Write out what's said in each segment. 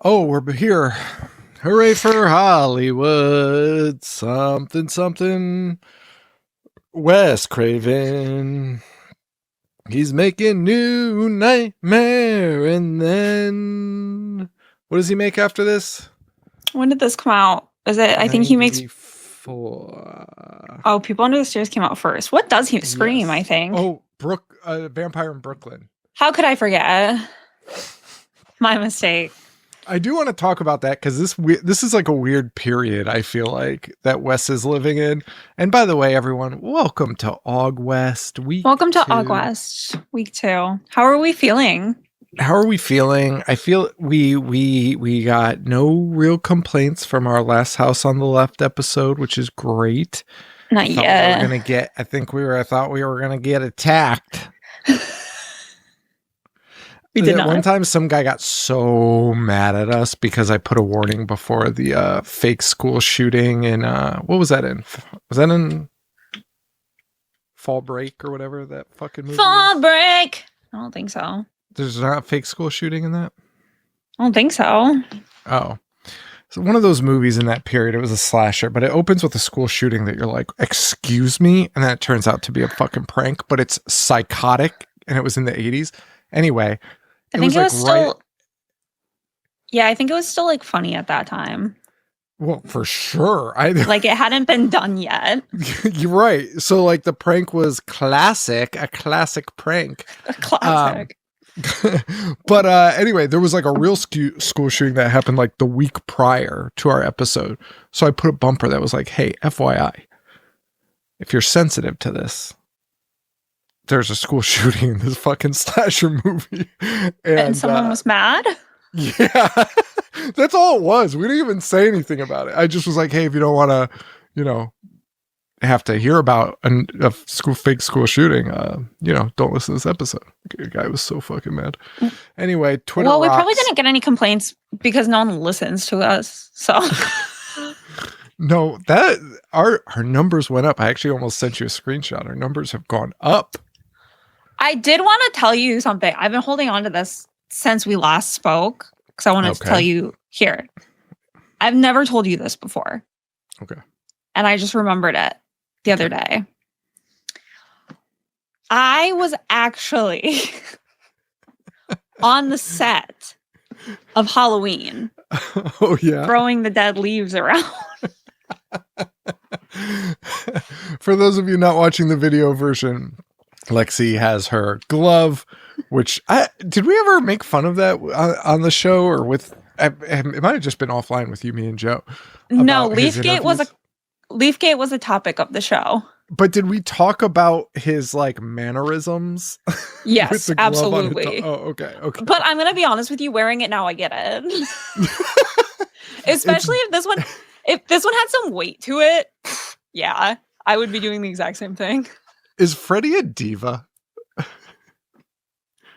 Oh, we're here. Hooray for Hollywood. Something, something. Wes Craven. He's making New Nightmare. And then, what does he make after this? When did this come out? Is it? I think he makes. 94. Oh, People Under the Stairs came out first. What does he Scream? Yes. I think. Oh, Vampire in Brooklyn. How could I forget? My mistake. I do want to talk about that because this is like a weird period, I feel like, that Wes is living in. And by the way, everyone, welcome to AugWEst week. Welcome to AugWEst week 2. How are we feeling? I feel we got no real complaints from our last House on the Left episode, which is great. Not yet. I thought we were gonna get attacked. We did not. One time some guy got so mad at us because I put a warning before the fake school shooting in what was that in? Was that in Fall Break or whatever that fucking movie Fall Break? I don't think so. There's not a fake school shooting in that? I don't think so. Oh. So one of those movies in that period, it was a slasher, but it opens with a school shooting that you're like, excuse me? And then it turns out to be a fucking prank, but it's psychotic, and it was in the 80s. Anyway, I think it was still... Yeah, I think it was still like funny at that time. Well, for sure. Like it hadn't been done yet. You're right. So like the prank was classic, a classic prank. A classic. But anyway, there was like a real school shooting that happened like the week prior to our episode. So I put a bumper that was like, hey, FYI, if you're sensitive to this, there's a school shooting in this fucking slasher movie. And someone was mad? Yeah. That's all it was. We didn't even say anything about it. I just was like, hey, if you don't want to, have to hear about a fake school shooting, don't listen to this episode. The guy was so fucking mad. Anyway, Twitter Well, we rocks. probably didn't get any complaints because no one listens to us. So no, that our numbers went up. I actually almost sent you a screenshot. Our numbers have gone up. I did want to tell you something. I've been holding on to this since we last spoke because I wanted to tell you here. I've never told you this before. Okay. And I just remembered it the other day. I was actually on the set of Halloween. Oh, yeah. Throwing the dead leaves around. For those of you not watching the video version, Lexi has her glove, which did we ever make fun of that on the show or with, it might have just been offline with you, me and Joe. No, Leafgate was a topic of the show. But did we talk about his like mannerisms? Yes, absolutely. Okay. But I'm going to be honest with you, wearing it now, I get it. Especially if this one had some weight to it. Yeah, I would be doing the exact same thing. Is Freddy a diva?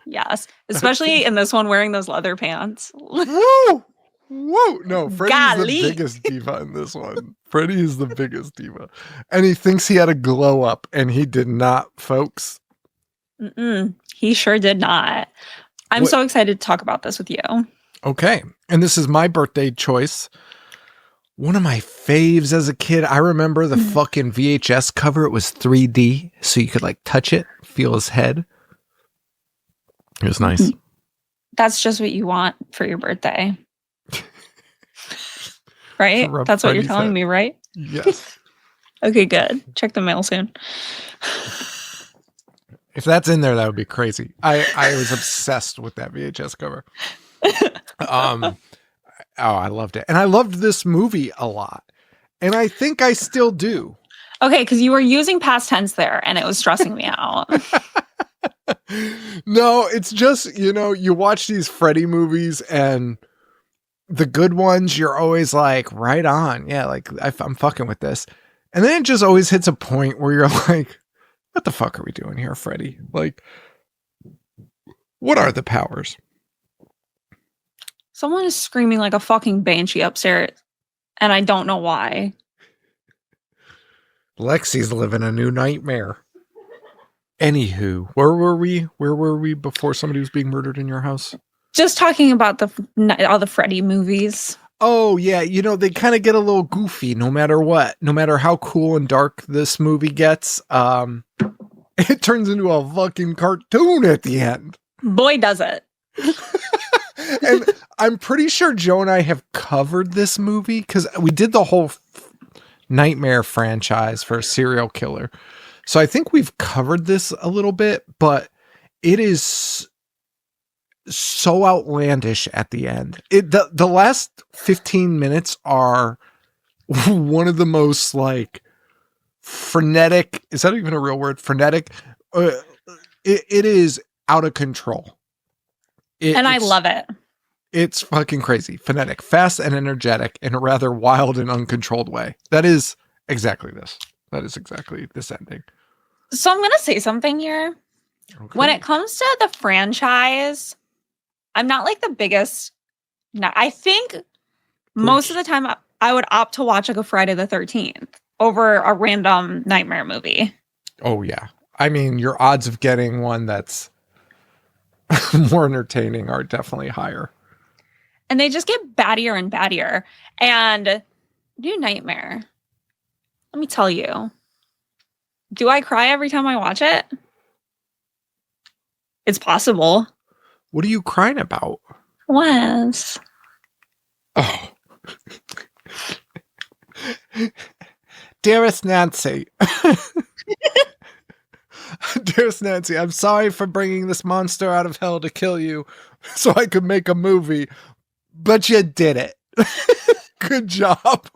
Yes, especially in this one wearing those leather pants. Whoa! No, Freddy's the biggest diva in this one. Freddy is the biggest diva. And he thinks he had a glow up, and he did not, folks. He sure did not. I'm so excited to talk about this with you. Okay. And this is my birthday choice. One of my faves as a kid. I remember the fucking VHS cover. It was 3D, so you could like touch it, feel his head. It was nice. That's just what you want for your birthday. Right? That's what you're telling me, right? Yes. Okay, good. Check the mail soon. If that's in there, that would be crazy. I was obsessed with that VHS cover. I loved it. And I loved this movie a lot. And I think I still do. Okay, because you were using past tense there, and it was stressing me out. No, it's just, you watch these Freddy movies, and the good ones, you're always like, right on. Yeah, like, I'm fucking with this. And then it just always hits a point where you're like, what the fuck are we doing here, Freddy? Like, what are the powers? Someone is screaming like a fucking banshee upstairs, and I don't know why. Lexi's living a new nightmare. Anywho, where were we? Where were we before somebody was being murdered in your house? Just talking about all the Freddy movies. Oh, yeah. You know, they kind of get a little goofy no matter what. No matter how cool and dark this movie gets, it turns into a fucking cartoon at the end. Boy, does it. And I'm pretty sure Joe and I have covered this movie because we did the whole Nightmare franchise for a serial killer. So I think we've covered this a little bit, but it is so outlandish at the end. The last 15 minutes are one of the most like frenetic. Is that even a real word? Frenetic. It is out of control. I love it. It's fucking crazy. Frenetic, fast and energetic in a rather wild and uncontrolled way. That is exactly this. That is exactly this ending. So I'm going to say something here. Okay. When it comes to the franchise, I'm not like the biggest. I think most of the time I would opt to watch like a Friday the 13th over a random Nightmare movie. Oh, yeah. I mean, your odds of getting one that's more entertaining are definitely higher. And they just get battier and battier. And New Nightmare, let me tell you, do I cry every time I watch it? It's possible. What are you crying about? Wes. Oh. Dearest Nancy. Dearest Nancy, I'm sorry for bringing this monster out of hell to kill you so I could make a movie, but you did it. Good job.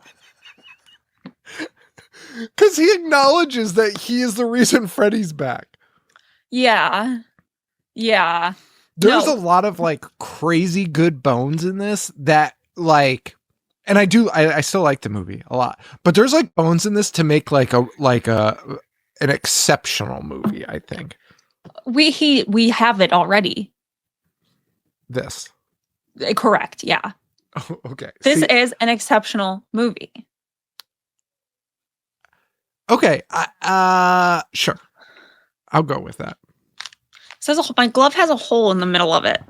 Because he acknowledges that he is the reason Freddy's back. Yeah. Yeah. There's a lot of like crazy good bones in this that like, and I still like the movie a lot, but there's like bones in this to make like an exceptional movie, I think. We have it already. This. Correct, yeah. Oh, okay. This is an exceptional movie. Okay, sure. I'll go with that. Says my glove has a hole in the middle of it.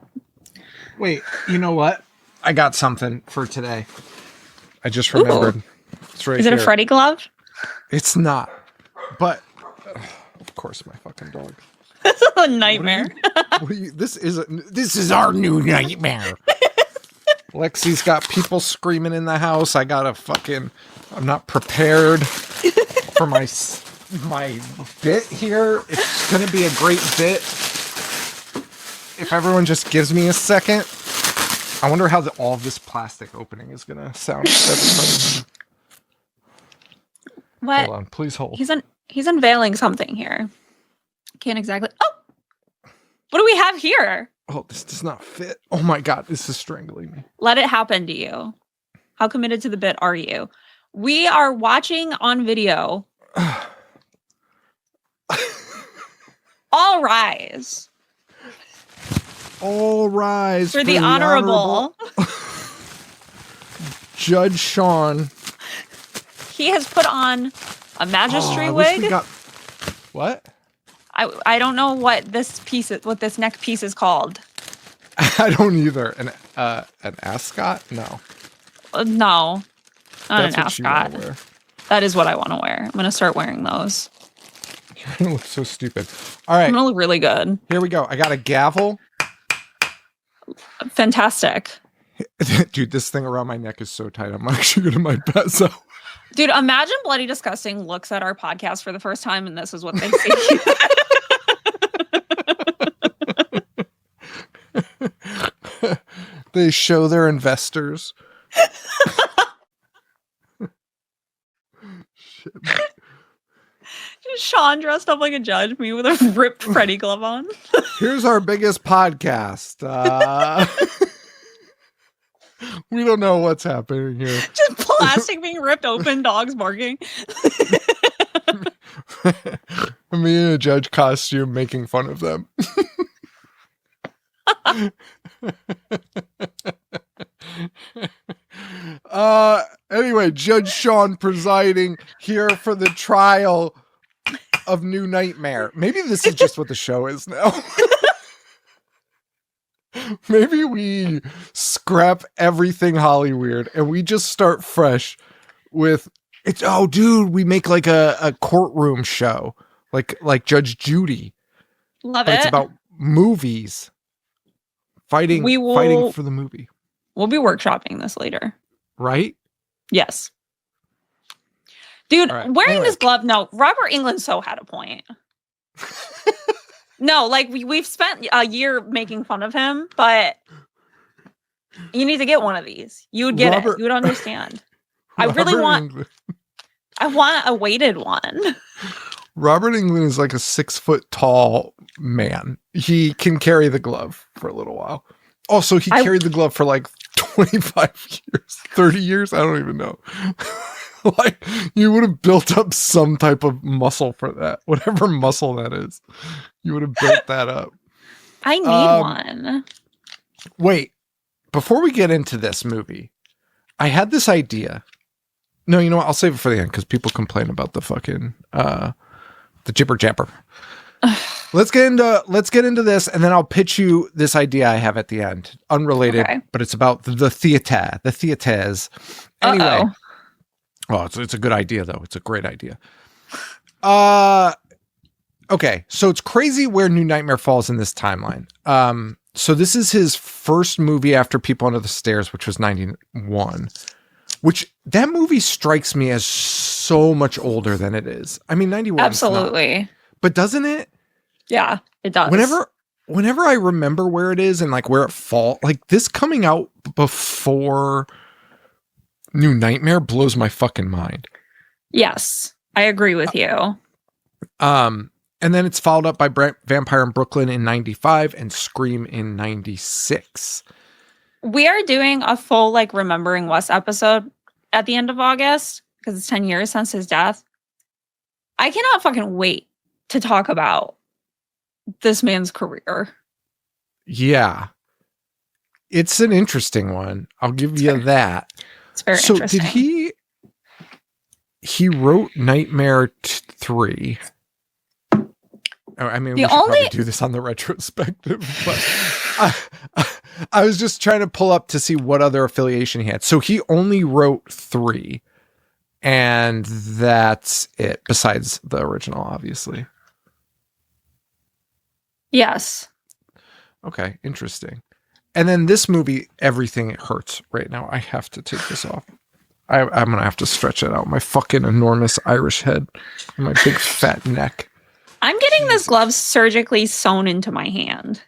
Wait, you know what? I got something for today. I just remembered. Ooh. It's right Is it here. a Freddy glove? It's not. But of course, my fucking dog. This is a nightmare. This is our new nightmare. Lexi's got people screaming in the house. I'm not prepared for my bit here. It's going to be a great bit. If everyone just gives me a second. I wonder how all of this plastic opening is going to sound. What? Hold on, please hold. He's unveiling something here. Can't exactly. Oh, what do we have here? Oh, this does not fit. Oh my God, this is strangling me. Let it happen to you. How committed to the bit are you? We are watching on video. All rise. All rise for the honorable Judge Sean. He has put on a magistrate wig. What? I don't know what this neck piece is called. I don't either. An ascot? No. No. Not an ascot. ascot. That is what I want to wear. I'm going to start wearing those. You're going to look so stupid. All right. I'm going to look really good. Here we go. I got a gavel. Fantastic. Dude, this thing around my neck is so tight. I'm actually going to my pass out. Dude, imagine Bloody Disgusting looks at our podcast for the first time and this is what they see. They show their investors. Shit. Sean dressed up like a judge, me with a ripped Freddy glove on. Here's our biggest podcast. We don't know what's happening here. Just plastic being ripped open, dogs barking. Me in a judge costume making fun of them. Anyway, Judge Sean presiding here for the trial of New Nightmare. Maybe this is just what the show is now. Maybe we scrap everything Hollyweird and we just start fresh with it's. Oh, dude, we make like a courtroom show, like Judge Judy. Love But it. it's about movies. Fighting for the movie. We'll be workshopping this later. Right? Yes. Dude, right. Wearing this glove, no, Robert Englund so had a point. No, like we've spent a year making fun of him, but you need to get one of these. You would get it. You would understand. I want a weighted one. Robert Englund is like a 6 foot tall man. He can carry the glove for a little while. Also, he carried the glove for like 25 years, 30 years. I don't even know. Like, you would have built up some type of muscle for that, whatever muscle that is. You would have built that up. I need one. Wait, before we get into this movie, I had this idea. No, you know what? I'll save it for the end because people complain about the fucking the jibber jabber. Let's get into this, and then I'll pitch you this idea I have at the end, unrelated, but it's about the theaters. Anyway. Oh, it's a good idea, though. It's a great idea. Okay, so it's crazy where New Nightmare falls in this timeline. So this is his first movie after People Under the Stairs, which was 91. Which, that movie strikes me as so much older than it is. I mean, 91. Absolutely. But doesn't it? Yeah, it does. Whenever I remember where it is and like where it falls, like this coming out before New Nightmare blows my fucking mind. Yes, I agree with you. And then it's followed up by Vampire in Brooklyn in 95 and Scream in 96. We are doing a full like Remembering Wes episode at the end of August because it's 10 years since his death. I cannot fucking wait to talk about this man's career. Yeah. It's an interesting one. I'll give you that. It's very interesting. So did he wrote Nightmare 3. I mean, we should probably do this on the retrospective, but I was just trying to pull up to see what other affiliation he had. So he only wrote 3, and that's it, besides the original, obviously. Yes. Okay, interesting. And then this movie, everything hurts right now. I have to take this off. I'm going to have to stretch it out. My fucking enormous Irish head and my big fat neck. I'm getting this glove surgically sewn into my hand.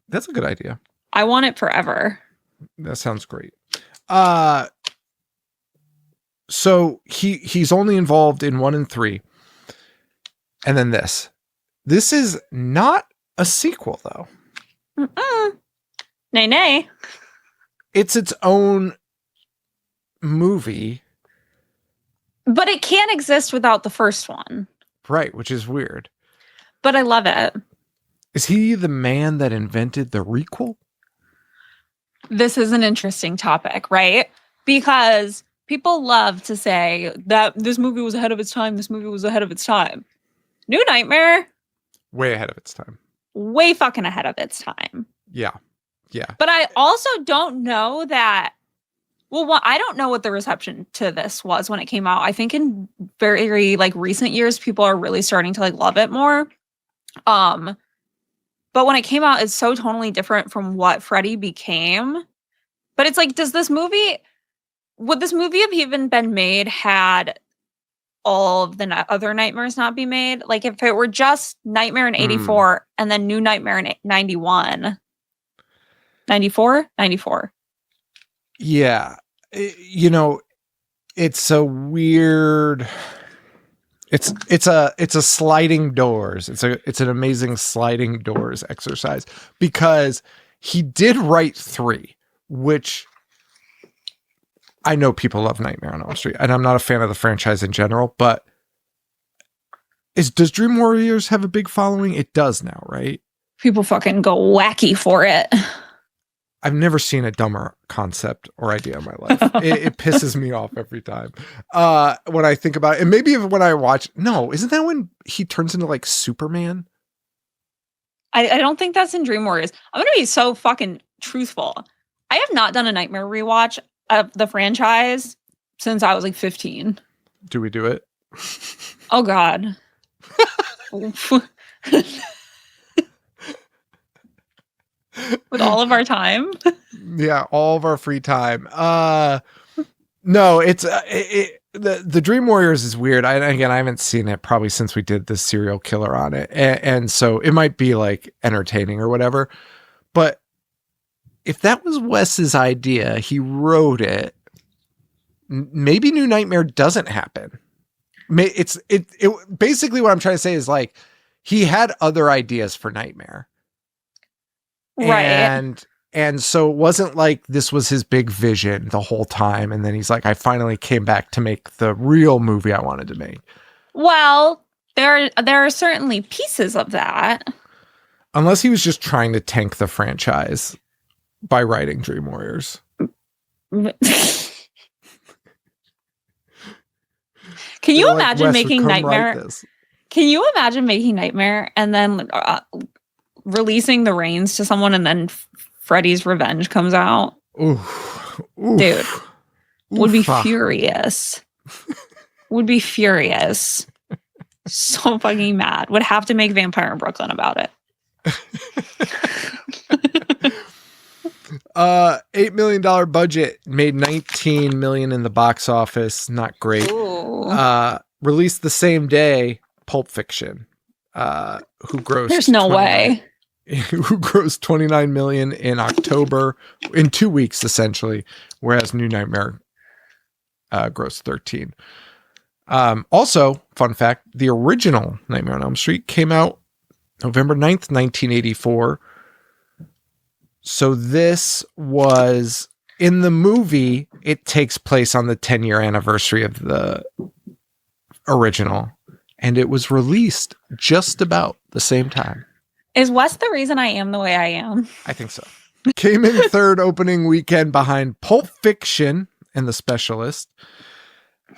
That's a good idea. I want it forever. That sounds great. So he's only involved in 1 and 3. And then this. This is not a sequel, though. Nay, nay. It's its own movie. But it can't exist without the first one. Right, which is weird. But I love it. Is he the man that invented the requel? This is an interesting topic, right? Because people love to say that this movie was ahead of its time. This movie was ahead of its time. New Nightmare. Way ahead of its time. Way fucking ahead of its time. Yeah. Yeah. But I also don't know that. Well, I don't know what the reception to this was when it came out. I think in very like recent years, people are really starting to like love it more. But when it came out, it's so totally different from what Freddy became. But it's like, would this movie have even been made had all of the other nightmares not be made? Like if it were just Nightmare in 84 and then New Nightmare in 91. 94? 94. Yeah. You know, it's a weird, it's a sliding doors. It's an amazing sliding doors exercise because he did write 3, which I know people love Nightmare on Elm Street, and I'm not a fan of the franchise in general, but does Dream Warriors have a big following? It does now, right? People fucking go wacky for it. I've never seen a dumber concept or idea in my life. It pisses me off every time when I think about it. And maybe when I watch, no, isn't that when he turns into like Superman? I don't think that's in Dream Warriors. I'm going to be so fucking truthful. I have not done a Nightmare rewatch of the franchise since I was like 15. Do we do it? Oh, God. With all of our time? Yeah, all of our free time. No, it's the Dream Warriors is weird. I haven't seen it probably since we did the serial killer on it, and so it might be like entertaining or whatever. But if that was Wes's idea, he wrote it. Maybe New Nightmare doesn't happen. It's basically what I'm trying to say is like he had other ideas for Nightmare, right? And so it wasn't like this was his big vision the whole time. And then he's like, I finally came back to make the real movie I wanted to make. Well, there are certainly pieces of that. Unless he was just trying to tank the franchise by writing Dream Warriors. Can you imagine making Nightmare? Can you imagine making Nightmare and then releasing the reins to someone and then Freddy's Revenge comes out? Oof. Dude, would be furious. Would be furious. So fucking mad. Would have to make Vampire in Brooklyn about it. $8 million budget, made $19 million in the box office. Not great. Released the same day, Pulp Fiction, who grossed. There's no way. Who grossed $29 million in October, in 2 weeks essentially, whereas New Nightmare grossed 13. Also, fun fact: the original Nightmare on Elm Street came out November 9th, 1984. So this was, in the movie, it takes place on the 10-year anniversary of the original, and it was released just about the same time. Is Wes the reason I am the way I am? I think so. Came in third opening weekend behind Pulp Fiction and The Specialist.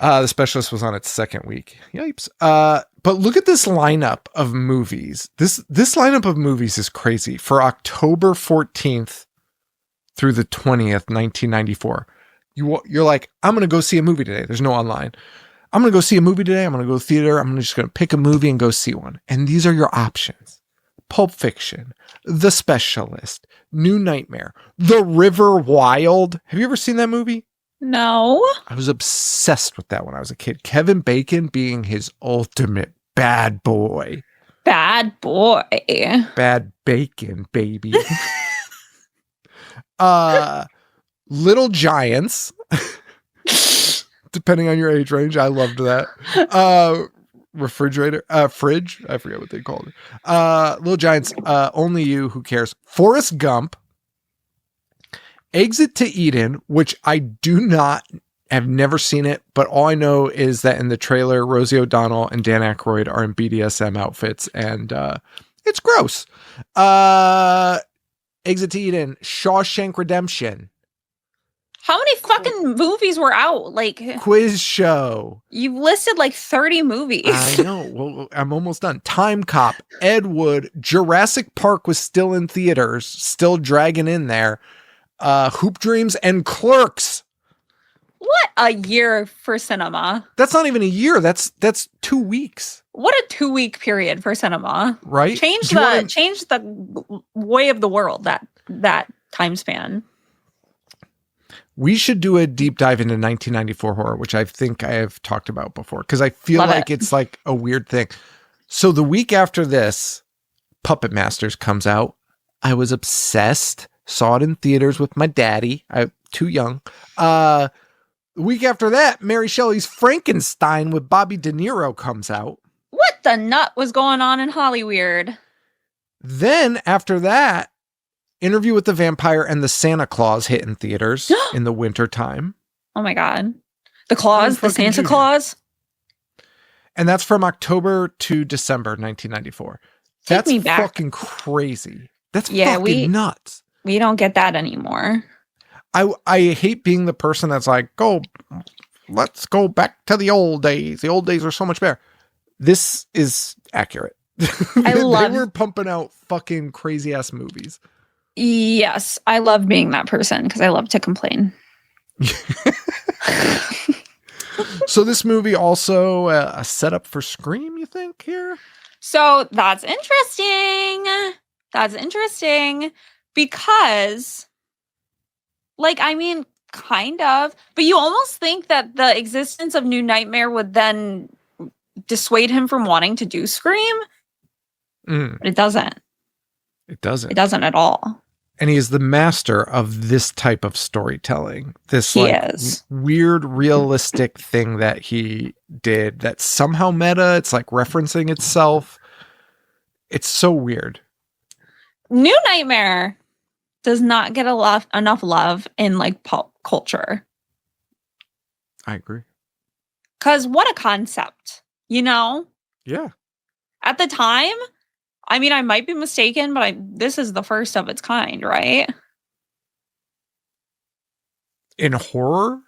The Specialist was on its second week. Yipes. But look at this lineup of movies. This lineup of movies is crazy. For October 14th through the 20th, 1994. You're like, I'm going to go see a movie today. There's no online. I'm going to go see a movie today. I'm going to go to the theater. I'm just going to pick a movie and go see one. And these are your options. Pulp Fiction, The Specialist, New Nightmare, The River Wild. Have you ever seen that movie? No. I was obsessed with that when I was a kid. Kevin Bacon being his ultimate bad boy. Bad boy. Bad bacon, baby. Little Giants. Depending on your age range, I loved that. Fridge. I forget what they called it. Little Giants, Only You, Who Cares? Forrest Gump, Exit to Eden, which I have never seen it, but all I know is that in the trailer, Rosie O'Donnell and Dan Aykroyd are in BDSM outfits, and it's gross. Exit to Eden, Shawshank Redemption. How many fucking movies were out? Like, Quiz Show. You've listed like 30 movies. I know. Well, I'm almost done. Time Cop, Ed Wood, Jurassic Park was still in theaters, still dragging in there. Hoop Dreams and Clerks. What a year for cinema. That's not even a year. That's 2 weeks. What a 2-week period for cinema. Right? Change the way of the world, that time span. We should do a deep dive into 1994 horror, which I think I have talked about before, because I feel like it's like a weird thing. So the week after this, Puppet Masters comes out. I was obsessed. Saw it in theaters with my daddy. I'm too young. The week after that, Mary Shelley's Frankenstein with Bobby De Niro comes out. What the nut was going on in Hollyweird? Then after that, Interview with the Vampire and the Santa Claus hit in theaters in the winter time. Oh my God. The Claus, the Santa Claus. And that's from October to December 1994. That's fucking crazy. That's fucking nuts. We don't get that anymore. I hate being the person that's like, let's go back to the old days. The old days were so much better. This is accurate. They love were pumping out fucking crazy ass movies. Yes, I love being that person because I love to complain. So this movie also a setup for Scream, you think, here? So that's interesting. That's interesting because, like, I mean, kind of, but you almost think that the existence of New Nightmare would then dissuade him from wanting to do Scream. But it doesn't. It doesn't. It doesn't at all. And he is the master of this type of storytelling. This He is. weird, realistic thing that he did that's somehow meta. It's like referencing itself. It's so weird. New Nightmare does not get enough love in like pop culture. I agree. Because what a concept, you know? Yeah. At the time, I mean, I might be mistaken, but this is the first of its kind, right? In horror?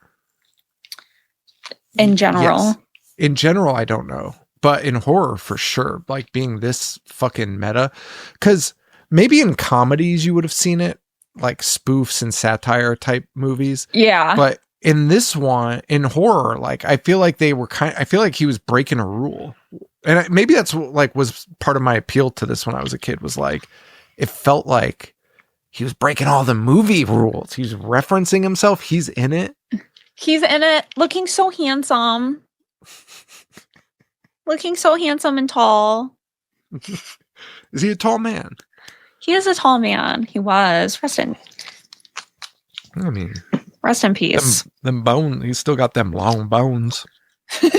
In general. Yes. In general, I don't know. But in horror, for sure. Like being this fucking meta. Because maybe in comedies you would have seen it. Like spoofs and satire type movies. Yeah. But in this one, in horror, like I feel like they were I feel like he was breaking a rule. And maybe that's like was part of my appeal to this when I was a kid, was like, it felt like he was breaking all the movie rules. He's referencing himself. He's in it. He's in it looking so handsome. Looking so handsome and tall. Is he a tall man? He is a tall man. He was. Rest in peace. Them bones. He's still got them long bones. You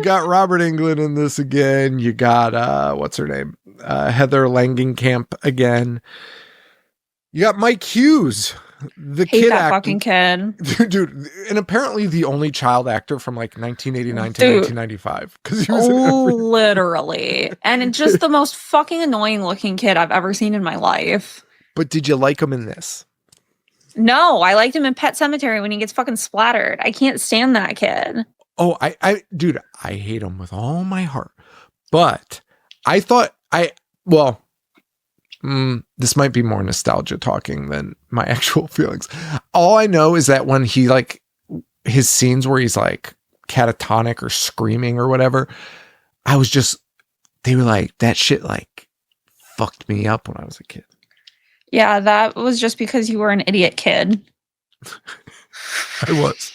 got Robert Englund in this again. You got what's her name? Heather Langenkamp again. You got Mike Hughes, the Hate kid that actor. fucking kid. Dude, and apparently the only child actor from like 1989 to 1995, because he was literally, and it's just the most fucking annoying looking kid I've ever seen in my life. But did you like him in this? No, I liked him in Pet Sematary when he gets fucking splattered. I can't stand that kid. Oh, dude, I hate him with all my heart. But I thought this might be more nostalgia talking than my actual feelings. All I know is that when he like his scenes where he's like catatonic or screaming or whatever, they were like, that shit like fucked me up when I was a kid. Yeah, that was just because you were an idiot kid. I was.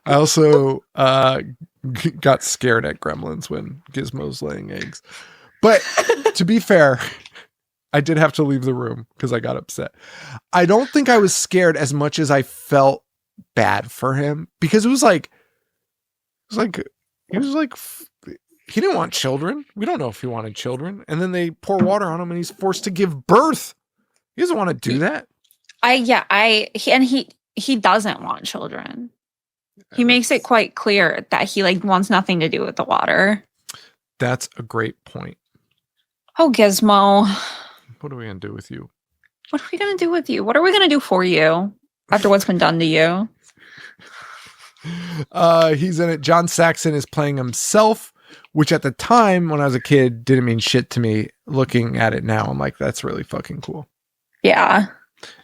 I also got scared at Gremlins when Gizmo's laying eggs. But to be fair, I did have to leave the room because I got upset. I don't think I was scared as much as I felt bad for him, because he didn't want children. We don't know if he wanted children. And then they pour water on him and he's forced to give birth. He doesn't want to do that. He doesn't want children. He makes it quite clear that he like wants nothing to do with the water. That's a great point. Oh, Gizmo. What are we going to do with you? What are we going to do with you? What are we going to do for you after what's been done to you? He's in it. John Saxon is playing himself, which at the time when I was a kid didn't mean shit to me. Looking at it now, I'm like, that's really fucking cool. Yeah.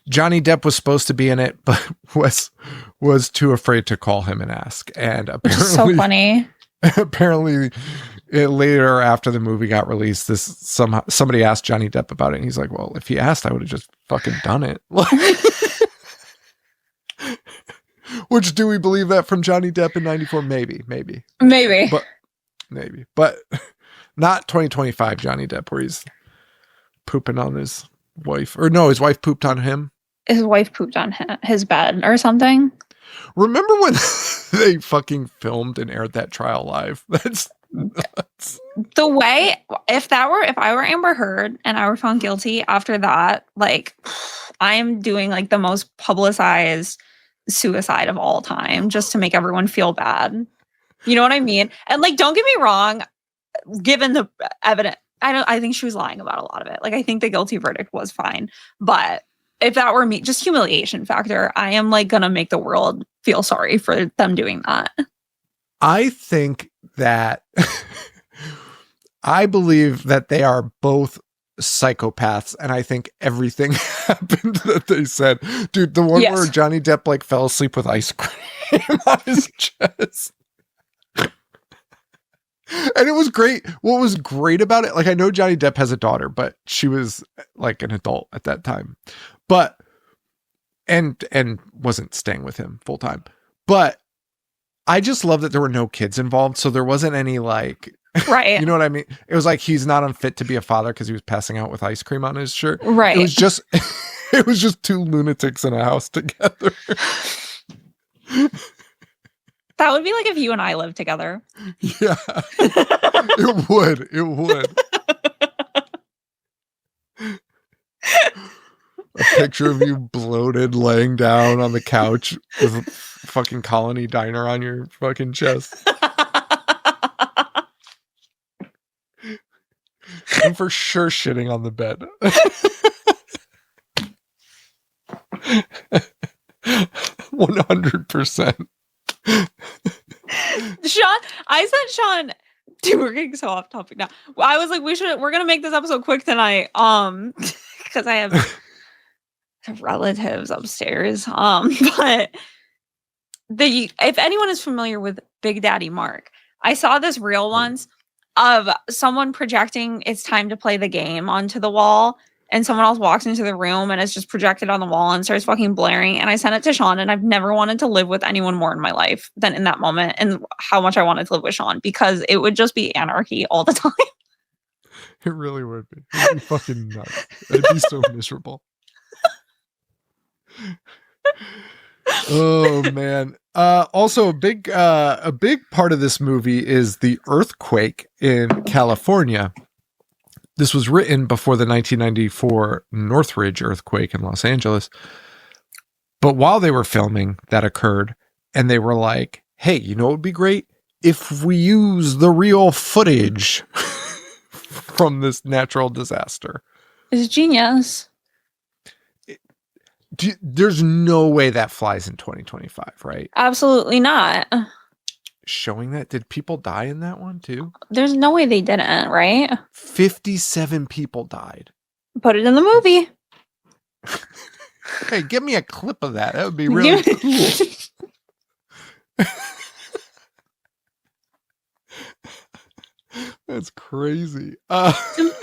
Johnny Depp was supposed to be in it, but Wes was too afraid to call him and ask. And apparently, so funny. Apparently, later after the movie got released, somebody asked Johnny Depp about it, and he's like, "Well, if he asked, I would have just fucking done it." Which, do we believe that from Johnny Depp in '94? Maybe, but not 2025 Johnny Depp, where he's pooping on his wife, or no, his wife pooped on him. His wife pooped on his bed or something. Remember when they fucking filmed and aired that trial live? That's nuts. The way, if I were Amber Heard and I were found guilty after that, like, I'm doing like the most publicized suicide of all time just to make everyone feel bad. You know what I mean? And like, don't get me wrong, given the evidence, I think she was lying about a lot of it. Like, I think the guilty verdict was fine, but if that were me, just humiliation factor, I am like gonna make the world feel sorry for them doing that. I think that I believe that they are both psychopaths, and I think everything happened that they said. Dude, the one where Johnny Depp like fell asleep with ice cream on his chest. And it was great. What was great about it, like, I know Johnny Depp has a daughter, but she was like an adult at that time. But and wasn't staying with him full time. But I just love that there were no kids involved, so there wasn't any like, right. You know what I mean? It was like he's not unfit to be a father because he was passing out with ice cream on his shirt. Right. It was just two lunatics in a house together. That would be like if you and I lived together. Yeah. It would. It would. A picture of you bloated laying down on the couch with a fucking Colony Diner on your fucking chest. I'm for sure shitting on the bed. 100%. Sean, I sent Sean, dude, we're getting so off topic now. I was like, we're gonna make this episode quick tonight. Because I have relatives upstairs. But if anyone is familiar with Big Daddy Mark, I saw this reel once of someone projecting "It's time to play the game" onto the wall, and someone else walks into the room and it's just projected on the wall and starts fucking blaring. And I sent it to Sean, and I've never wanted to live with anyone more in my life than in that moment, and how much I wanted to live with Sean, because it would just be anarchy all the time. It really would be. It would be fucking nuts. It'd be so miserable. Oh man. Also a big part of this movie is the earthquake in California. This was written before the 1994 Northridge earthquake in Los Angeles. But while they were filming, that occurred, and they were like, hey, you know what would be great? If we use the real footage from this natural disaster. It's genius. There's no way that flies in 2025, right? Absolutely not. Showing that, did people die in that one too? There's no way they didn't, right? 57 people died. Put it in the movie. Hey, give me a clip of that. That would be really cool. That's crazy.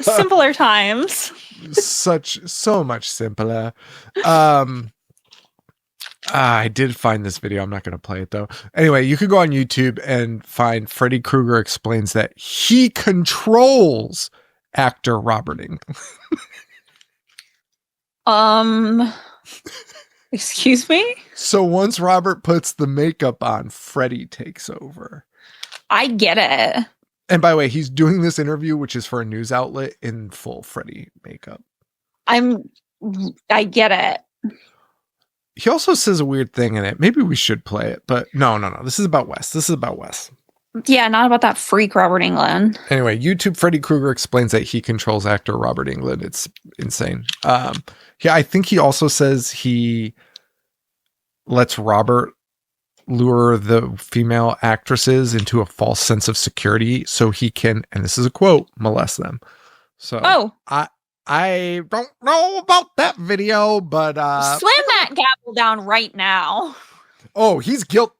Simpler times. So much simpler. I did find this video. I'm not going to play it though. Anyway, you could go on YouTube and find Freddy Krueger explains that he controls actor Robert Englund. Excuse me? So once Robert puts the makeup on, Freddy takes over. I get it. And by the way, he's doing this interview, which is for a news outlet, in full Freddy makeup. I get it. He also says a weird thing in it. Maybe we should play it, but no. This is about Wes. Yeah, not about that freak Robert Englund. Anyway, YouTube Freddy Krueger explains that he controls actor Robert Englund. It's insane. Yeah, I think he also says he lets Robert lure the female actresses into a false sense of security so he can, and this is a quote, molest them. So I don't know about that video, but slam that gavel down right now. Oh, he's guilty.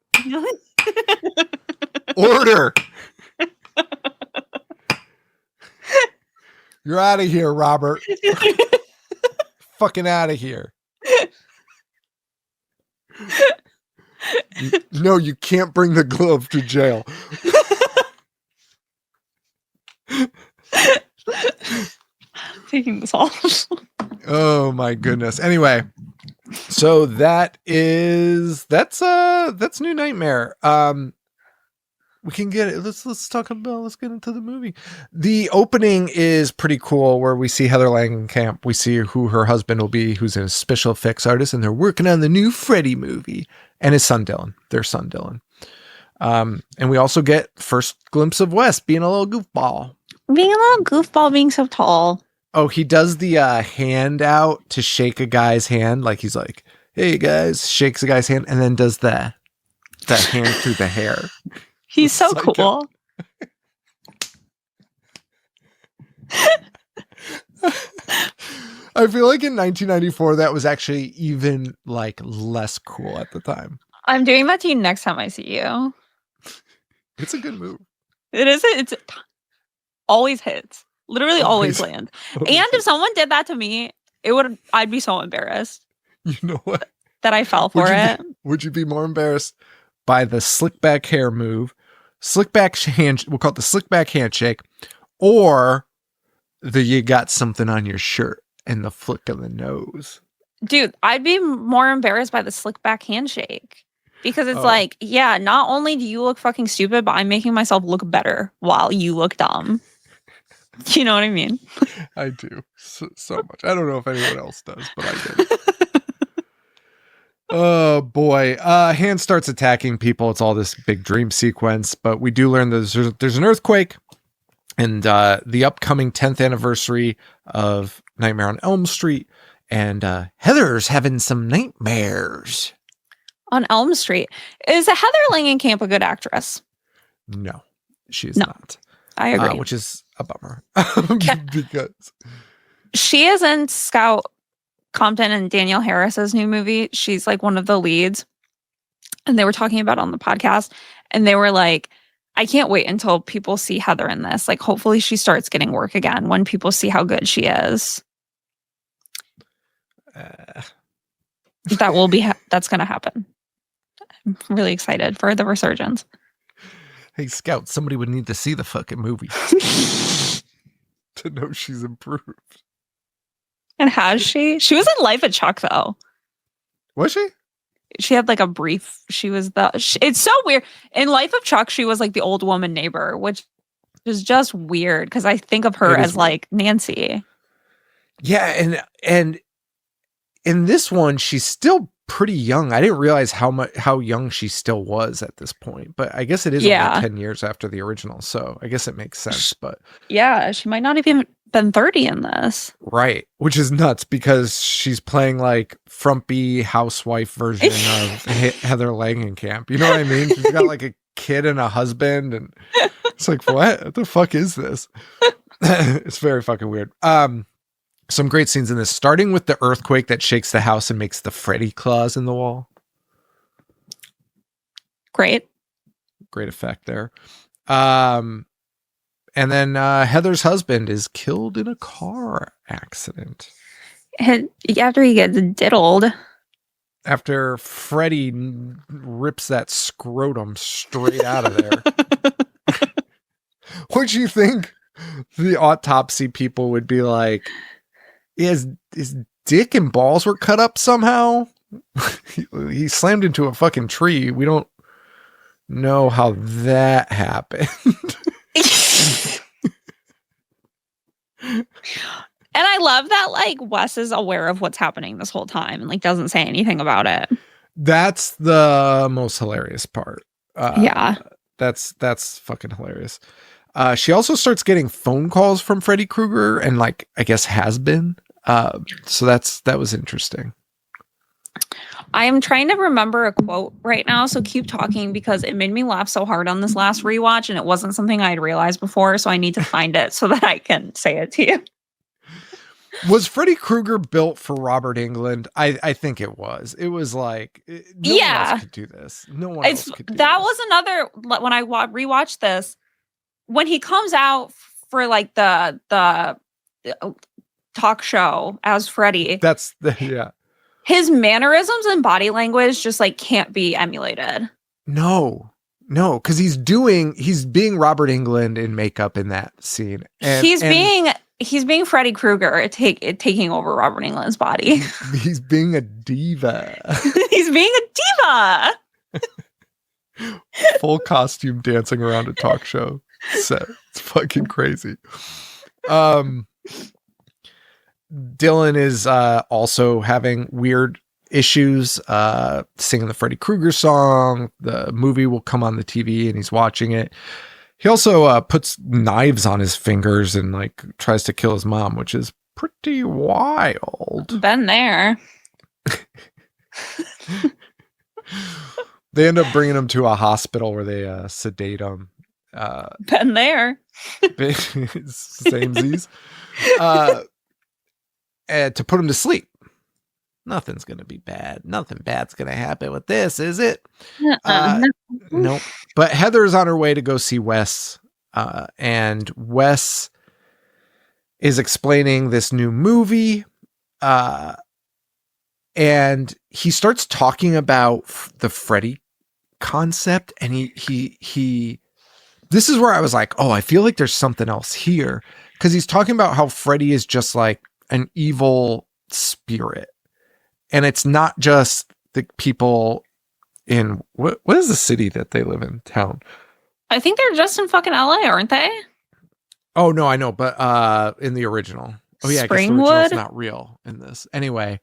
Order. You're out of here, Robert. Fucking out of here. No, you can't bring the glove to jail. Taking this off. Oh my goodness. Anyway, so that's New Nightmare. We can get it. Let's get into the movie. The opening is pretty cool where we see Heather Langenkamp. We see who her husband will be, who's a special effects artist, and they're working on the new Freddy movie, and his son Dylan, their son Dylan. And we also get first glimpse of Wes being a little goofball. Being so tall. Oh, he does the hand out to shake a guy's hand. Like he's like, hey guys, shakes a guy's hand and then does the hand through the hair. He's so cool. I feel like in 1994, that was actually even like less cool at the time. I'm doing that to you next time I see you. It's a good move. It is. It's always hits. Literally always lands. And if someone did that to me, I'd be so embarrassed. You know what? That I fell for it. Would you be more embarrassed by the slick back hair move, slick back hand, we'll call it the slick back handshake, or the you got something on your shirt and the flick of the nose? Dude, I'd be more embarrassed by the slick back handshake. Because it's like, yeah, not only do you look fucking stupid, but I'm making myself look better while you look dumb. You know what I mean? I do. So much. I don't know if anyone else does, but I do. Oh, boy. Han starts attacking people. It's all this big dream sequence, but we do learn that there's an earthquake, and the upcoming 10th anniversary of Nightmare on Elm Street, and Heather's having some nightmares. On Elm Street. Is Heather Langenkamp a good actress? No, she is not. I agree. Which is a bummer. Because she is in Scout Compton and Danielle Harris's new movie. She's like one of the leads. And they were talking about it on the podcast. And they were like, I can't wait until people see Heather in this. Like, hopefully she starts getting work again when people see how good she is. That's going to happen. I'm really excited for the resurgence. Hey, Scout, somebody would need to see the fucking movie to know she's improved. And has she? She was in Life of Chuck, though. Was she? She had like a brief. It's so weird. In Life of Chuck, she was like the old woman neighbor, which is just weird because I think of her as like Nancy. Yeah, and in this one, she's still pretty young. I didn't realize how young she still was at this point, but I guess it is only 10 years after the original, so I guess it makes sense. But yeah, she might not have even been 30 in this, right? Which is nuts because she's playing like frumpy housewife version of Heather Langenkamp. You know what I mean? She's got like a kid and a husband, and it's like, what the fuck is this? It's very fucking weird. Some great scenes in this, starting with the earthquake that shakes the house and makes the Freddy claws in the wall. Great effect there. And then Heather's husband is killed in a car accident. And after he gets diddled. After Freddy rips that scrotum straight out of there. What do you think the autopsy people would be like? His dick and balls were cut up somehow. He slammed into a fucking tree. We don't know how that happened. And I love that like Wes is aware of what's happening this whole time and like doesn't say anything about it. That's the most hilarious part. Yeah. That's fucking hilarious. She also starts getting phone calls from Freddy Krueger and like I guess has been. So that was interesting. I am trying to remember a quote right now, so keep talking because it made me laugh so hard on this last rewatch and it wasn't something I had realized before, so I need to find it so that I can say it to you. Was Freddy Krueger built for Robert Englund? I think it was. It was like no one else could do this. No one else could do that this. Was another when I rewatched this, when he comes out for like the talk show as Freddy. His mannerisms and body language just like can't be emulated. No, because he's being Robert Englund in makeup in that scene. And he's being Freddy Krueger taking over Robert Englund's body. He's being a diva. He's being a diva. Full costume dancing around a talk show set. It's fucking crazy. Dylan is also having weird issues singing the Freddy Krueger song. The movie will come on the TV and he's watching it. He also puts knives on his fingers and like tries to kill his mom, which is pretty wild. Been there. They end up bringing him to a hospital where they sedate him. Been there. Samesies. And to put him to sleep. Nothing's going to be bad. Nothing bad's going to happen with this, is it? Nope. But Heather's on her way to go see Wes. And Wes is explaining this new movie. And he starts talking about the Freddy concept. And he this is where I was like, oh, I feel like there's something else here. Because he's talking about how Freddy is just like an evil spirit. And it's not just the people in what is the city that they live in? Town. I think they're just in fucking LA, aren't they? Oh no, I know, but in the original. Oh yeah, I guess the original's not real in this. Anyway.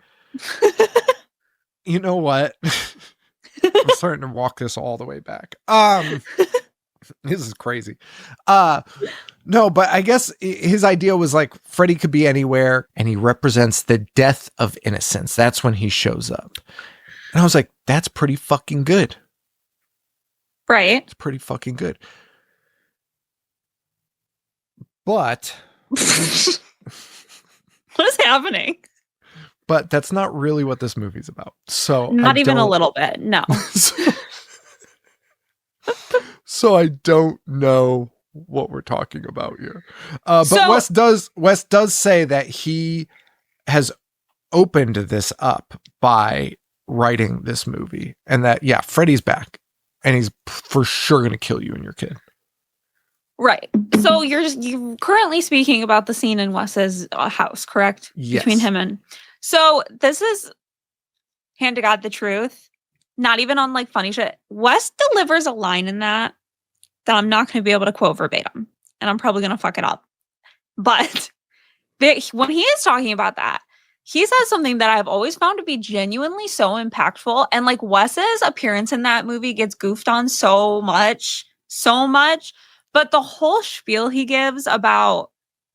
You know what? I'm starting to walk this all the way back. This is crazy. No, but I guess his idea was like Freddy could be anywhere and he represents the death of innocence. That's when he shows up. And I was like, that's pretty fucking good. Right. It's pretty fucking good. But what is happening? But that's not really what this movie's about. So not even a little bit. No. So I don't know what we're talking about here. But Wes does say that he has opened this up by writing this movie and that, yeah, Freddy's back and he's for sure going to kill you and your kid. Right. So you're currently speaking about the scene in Wes's house, correct? Yes. Between him and... So this is, hand to God, the truth. Not even on like funny shit. Wes delivers a line in that I'm not going to be able to quote verbatim. And I'm probably going to fuck it up. But when he is talking about that, he says something that I've always found to be genuinely so impactful. And like Wes's appearance in that movie gets goofed on so much. But the whole spiel he gives about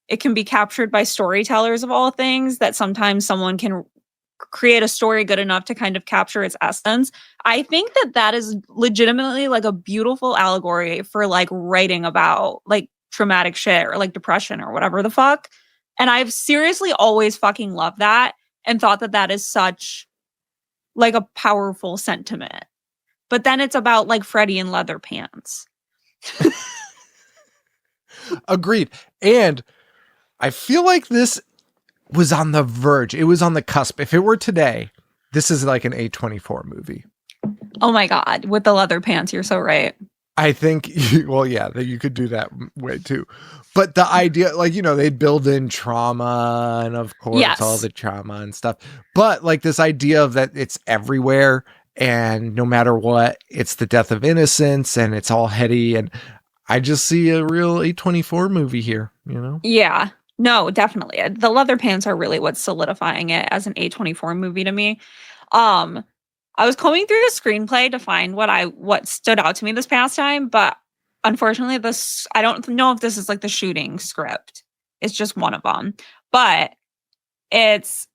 it can be captured by storytellers of all things, that sometimes someone can create a story good enough to kind of capture its essence. I think that is legitimately like a beautiful allegory for like writing about like traumatic shit or like depression or whatever the fuck. And I've seriously always fucking loved that and thought that is such like a powerful sentiment. But then it's about like Freddy in leather pants. Agreed. And I feel like this was on the verge. It was on the cusp. If it were today, this is like an A24 movie. Oh my God. With the leather pants. You're so right. I think, well, yeah, that you could do that way too. But the idea, like, you know, they'd build in trauma and of course all the trauma and stuff. But like this idea of that it's everywhere and no matter what, it's the death of innocence and it's all heady. And I just see a real A24 movie here, you know? Yeah. No, definitely. The leather pants are really what's solidifying it as an A24 movie to me. I was combing through the screenplay to find what stood out to me this past time, but unfortunately I don't know if this is like the shooting script. It's just one of them. But it's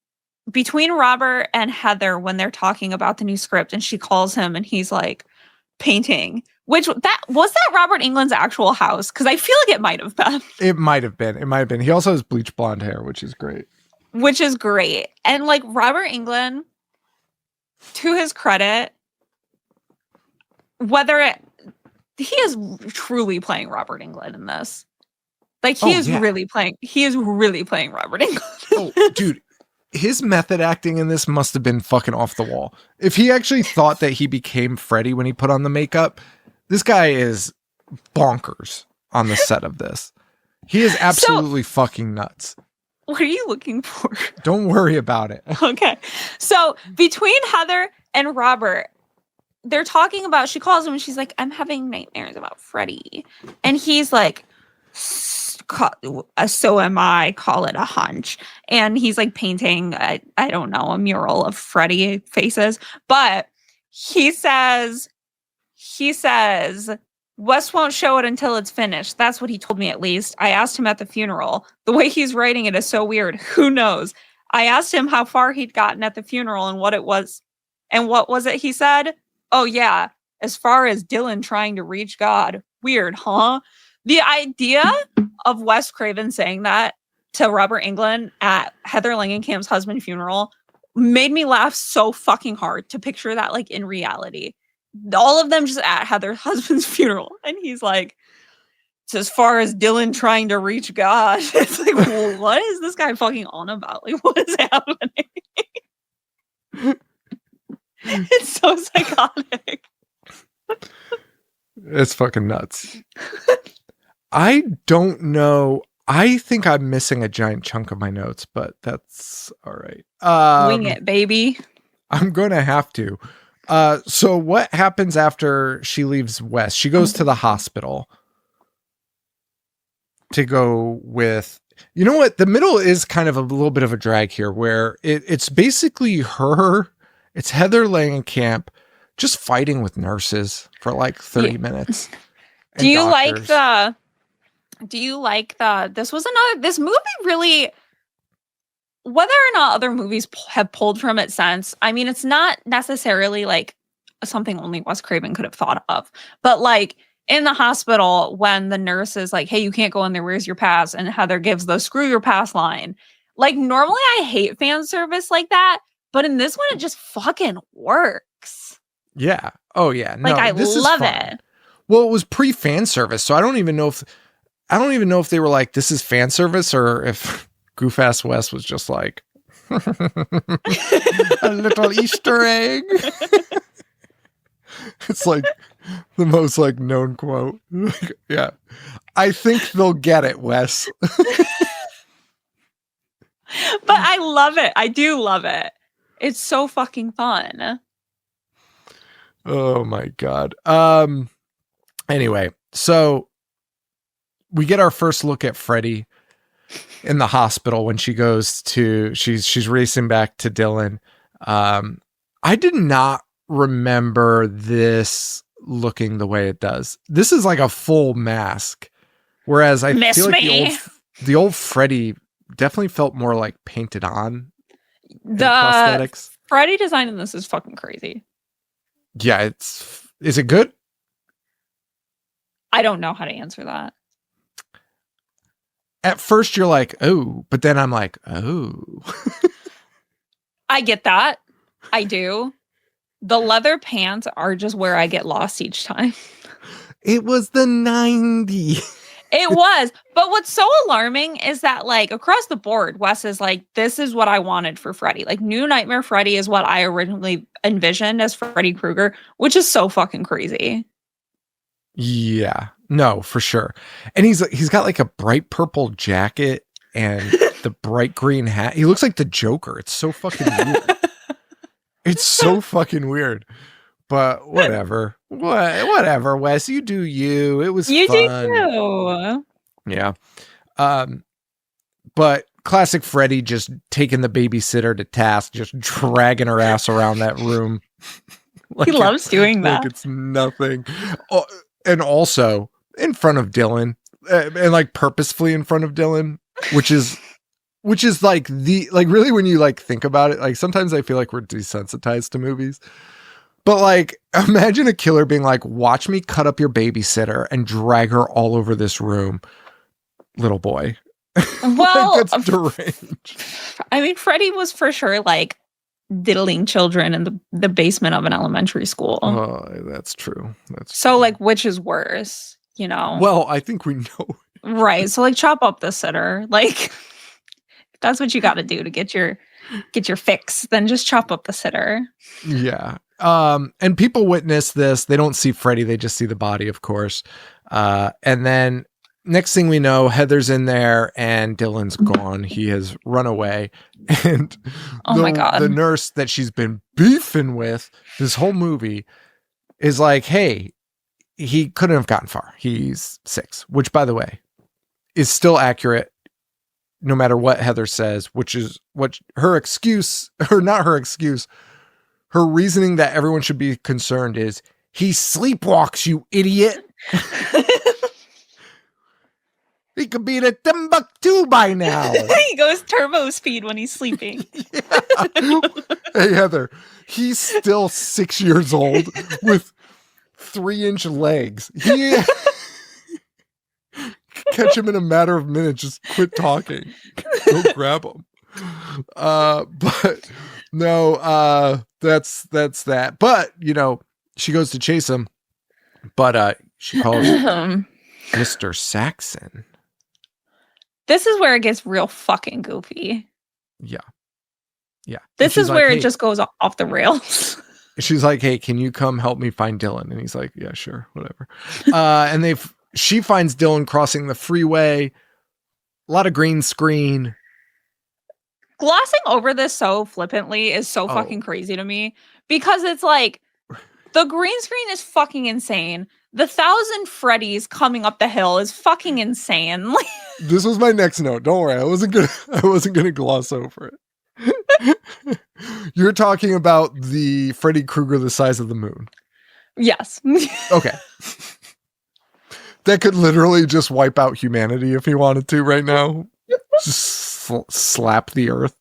between Robert and Heather when they're talking about the new script and she calls him and he's like painting. Was that Robert Englund's actual house? Because I feel like it might have been. It might have been. He also has bleach blonde hair, which is great. And like Robert Englund, to his credit, he is truly playing Robert Englund in this. Like he is really playing Robert Englund. Oh, dude. His method acting in this must have been fucking off the wall. If he actually thought that he became Freddy when he put on the makeup, this guy is bonkers on the set of this. He is absolutely fucking nuts. What are you looking for? Don't worry about it. Okay. So between Heather and Robert, they're talking about, she calls him and she's like, I'm having nightmares about Freddy. And he's like, so am I, call it a hunch. And he's like painting, I don't know, a mural of Freddy faces. But he says, Wes won't show it until it's finished. That's what he told me, at least. I asked him at the funeral. The way he's writing it is so weird. Who knows? I asked him how far he'd gotten at the funeral and what it was. And what was it he said? Oh, yeah. As far as Dylan trying to reach God. Weird, huh? The idea of Wes Craven saying that to Robert Englund at Heather Langenkamp's husband's funeral made me laugh so fucking hard to picture that like in reality. All of them just at Heather's husband's funeral. And he's like, it's as far as Dylan trying to reach God. It's like, well, what is this guy fucking on about? Like, what is happening? It's so psychotic. It's fucking nuts. I don't know. I think I'm missing a giant chunk of my notes, but that's all right. Wing it, baby. I'm going to have to. So what happens after she leaves Wes? She goes to the hospital to go with, you know what? The middle is kind of a little bit of a drag here where it's basically her. It's Heather Langenkamp just fighting with nurses for like 30 minutes. Do you like this movie really, whether or not other movies have pulled from it since, I mean, it's not necessarily like something only Wes Craven could have thought of, but like in the hospital when the nurse is like, hey, you can't go in there, where's your pass? And Heather gives the screw your pass line. Like normally I hate fan service like that, but in this one it just fucking works. Yeah. Oh yeah. No, like I love it. Well, it was pre-fan service, so I don't even know if they were like, this is fan service, or if Goof-Ass Wes was just like a little Easter egg. It's like the most like known quote. Yeah. I think they'll get it, Wes. But I love it. I do love it. It's so fucking fun. Oh my God. Anyway, so we get our first look at Freddy in the hospital when she goes to, she's racing back to Dylan. I did not remember this looking the way it does. This is like a full mask. Whereas I feel like the old Freddy definitely felt more like painted on. The prosthetics. Freddy design in this is fucking crazy. Yeah, is it good? I don't know how to answer that. At first you're like, oh, but then I'm like, oh. I get that. I do. The leather pants are just where I get lost each time. It was the 90s. It was. But what's so alarming is that, like, across the board, Wes is like, this is what I wanted for Freddy. Like, New Nightmare Freddy is what I originally envisioned as Freddy Krueger, which is so fucking crazy. Yeah. No, for sure. And he's got like a bright purple jacket and the bright green hat. He looks like the Joker. It's so fucking weird. It's so fucking weird. But whatever. Whatever, Wes. You do you. It was you fun. You do. Yeah. But classic Freddy just taking the babysitter to task, just dragging her ass around that room. Like he loves doing that. Like it's nothing. Oh, and also in front of Dylan, and like purposefully in front of Dylan, which is like really when you like think about it, like sometimes I feel like we're desensitized to movies. But like, imagine a killer being like, watch me cut up your babysitter and drag her all over this room, little boy. Well, like, that's deranged. I mean, Freddy was for sure like diddling children in the basement of an elementary school. Oh, that's true. So like, which is worse, you know? Well, I think we know. Right. So like, chop up the sitter. Like, if that's what you got to do to get your fix, then just chop up the sitter. Yeah. And people witness this. They don't see Freddy. They just see the body, of course. And then next thing we know, Heather's in there and Dylan's gone. He has run away. And my God, the nurse that she's been beefing with this whole movie is like, hey, he couldn't have gotten far. He's 6, which by the way is still accurate no matter what Heather says, which is what her excuse, or not her excuse, her reasoning that everyone should be concerned is he sleepwalks, you idiot. He could be in a Timbuktu by now. He goes turbo speed when he's sleeping. Hey, Heather, he's still 6 years old with 3-inch legs. He catch him in a matter of minutes. Just quit talking. Go grab him. But no, that's that. But she goes to chase him, but she calls Mr. Saxon. This is where it gets real fucking goofy. Yeah. This is where it just goes off the rails. She's like, hey, can you come help me find Dylan? And he's like, yeah, sure, whatever. And she finds Dylan crossing the freeway. A lot of green screen. Glossing over this so flippantly is so fucking crazy to me, because it's like the green screen is fucking insane. The 1,000 Freddys coming up the hill is fucking insane. This was my next note. Don't worry, I wasn't gonna gloss over it. You're talking about the Freddy Krueger the size of the moon. Yes. Okay. That could literally just wipe out humanity if he wanted to right now. Just slap the earth.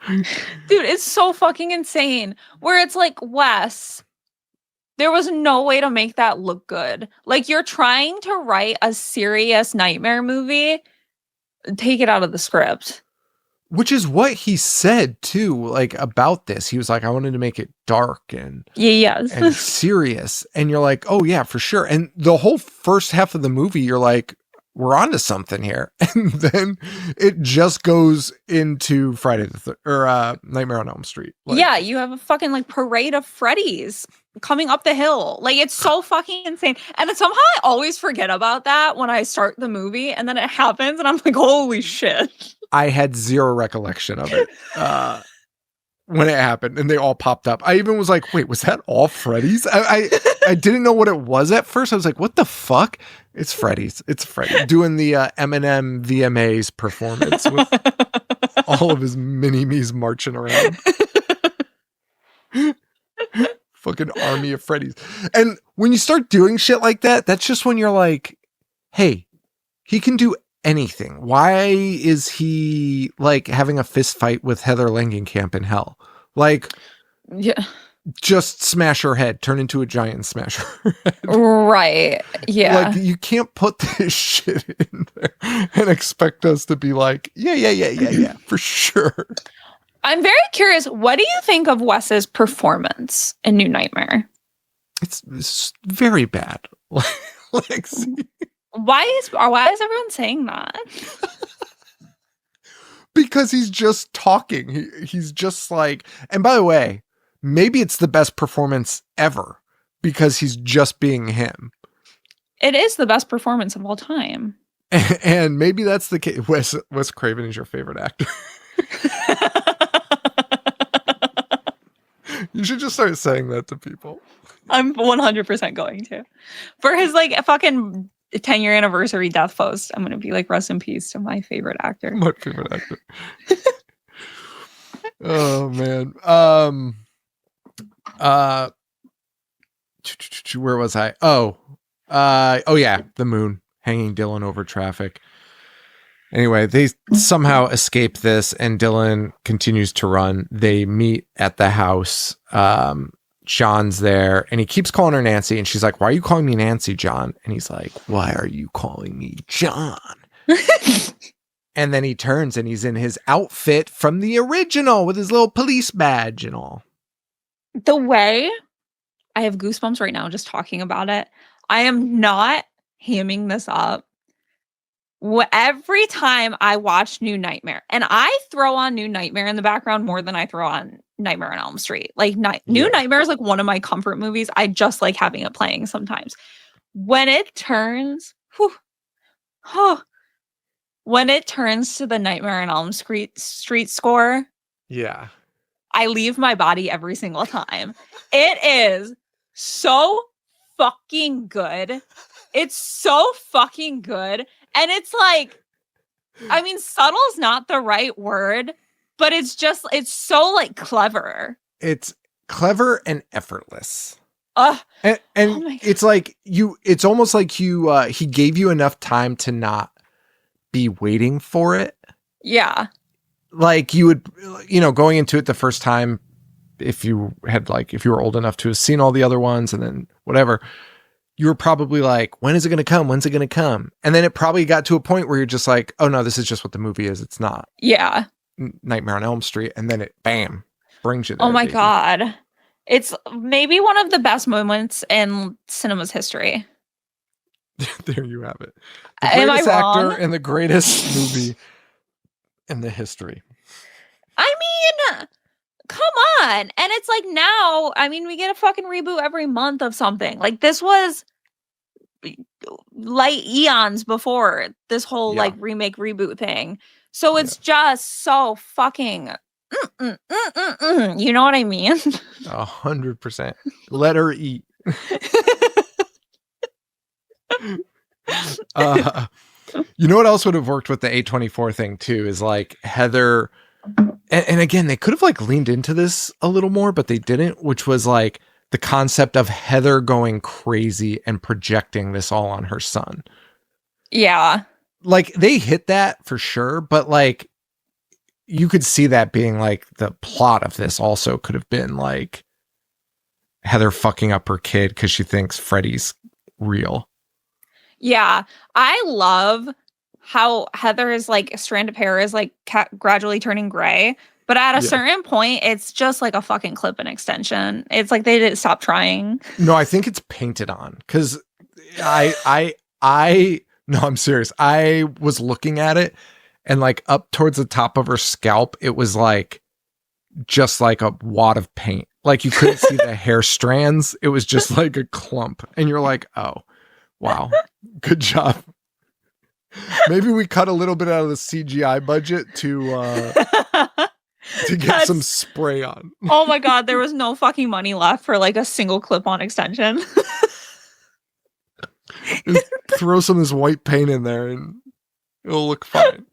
Dude, it's so fucking insane. Where it's like, Wes, there was no way to make that look good. Like, you're trying to write a serious nightmare movie. Take it out of the script. Which is what he said too, like, about this. He was like, I wanted to make it dark and and serious. And you're like, oh yeah, for sure. And the whole first half of the movie, you're like, we're onto something here. And then it just goes into Nightmare on Elm Street. Like, yeah, you have a fucking like parade of Freddys coming up the hill. Like, it's so fucking insane. And somehow I always forget about that when I start the movie, and then it happens and I'm like, holy shit. I had zero recollection of it when it happened, and they all popped up. I even was like, wait, was that all Freddy's? I didn't know what it was at first. I was like, what the fuck? It's Freddy's. It's Freddy doing the Eminem VMAs performance with all of his mini-me's marching around. Fucking army of Freddy's. And when you start doing shit like that, that's just when you're like, hey, he can do anything. Why is he like having a fist fight with Heather Langenkamp in hell? Like, yeah, just smash her head, turn into a giant and smash her head. Right. Yeah. Like, you can't put this shit in there and expect us to be like, yeah, for sure. I'm very curious, what do you think of Wes's performance in New Nightmare? It's very bad. Like, why is everyone saying that? Because he's just talking. He's just like, and by the way, maybe it's the best performance ever because he's just being him. It is the best performance of all time. And maybe that's the case. Wes Craven is your favorite actor. You should just start saying that to people. I'm 100% going to. For his like fucking 10-year anniversary death post, I'm going to be like, rest in peace to my favorite actor. My favorite actor. Oh, man. Where was I? Oh, yeah. The moon hanging Dylan over traffic. Anyway, they somehow escape this, and Dylan continues to run. They meet at the house. John's there, and he keeps calling her Nancy, and she's like, why are you calling me Nancy, John? And he's like, why are you calling me John? And then he turns, and he's in his outfit from the original with his little police badge and all. The way I have goosebumps right now just talking about it. I am not hamming this up. Every time I watch New Nightmare, and I throw on New Nightmare in the background more than I throw on Nightmare on Elm Street. Like, New Nightmare is like one of my comfort movies. I just like having it playing sometimes. When it turns, when it turns to the Nightmare on Elm Street score, yeah, I leave my body every single time. It is so fucking good. It's so fucking good. And it's like, I mean, subtle is not the right word, but it's so like clever. It's clever and effortless. And Oh my God. it's like it's almost like he gave you enough time to not be waiting for it. Yeah. Like you would, going into it the first time, if you were old enough to have seen all the other ones and then whatever, you were probably like, when is it going to come? When's it going to come? And then it probably got to a point where you're just like, oh no, this is just what the movie is. It's not Yeah. Nightmare on Elm Street. And then it, bam, brings you there. Oh my baby. God. It's maybe one of the best moments in cinema's history. There you have it. The Am I greatest actor wrong? in the greatest movie in the history. I mean, come on. And it's like now, I mean, we get a fucking reboot every month of something. Like this was like eons before this whole like remake reboot thing. So it's just so fucking you know what I mean? 100%. Let her eat. You know what else would have worked with the A24 thing too is like Heather, and again, they could have like leaned into this a little more, but they didn't, which was like the concept of Heather going crazy and projecting this all on her son. Yeah. Like they hit that for sure, but like you could see that being like the plot of this also could have been like Heather fucking up her kid because she thinks Freddy's real. Yeah. I love how Heather is like a strand of hair is like gradually turning gray. But at a certain point, it's just like a fucking clip and extension. It's like they didn't stop trying. No, I think it's painted on because no, I'm serious. I was looking at it and like up towards the top of her scalp, it was like just like a wad of paint. Like you couldn't see the hair strands. It was just like a clump. And you're like, oh, wow. Good job. Maybe we cut a little bit out of the CGI budget to get some spray on. Oh my God, there was no fucking money left for like a single clip-on extension. Just throw some of this white paint in there and it'll look fine.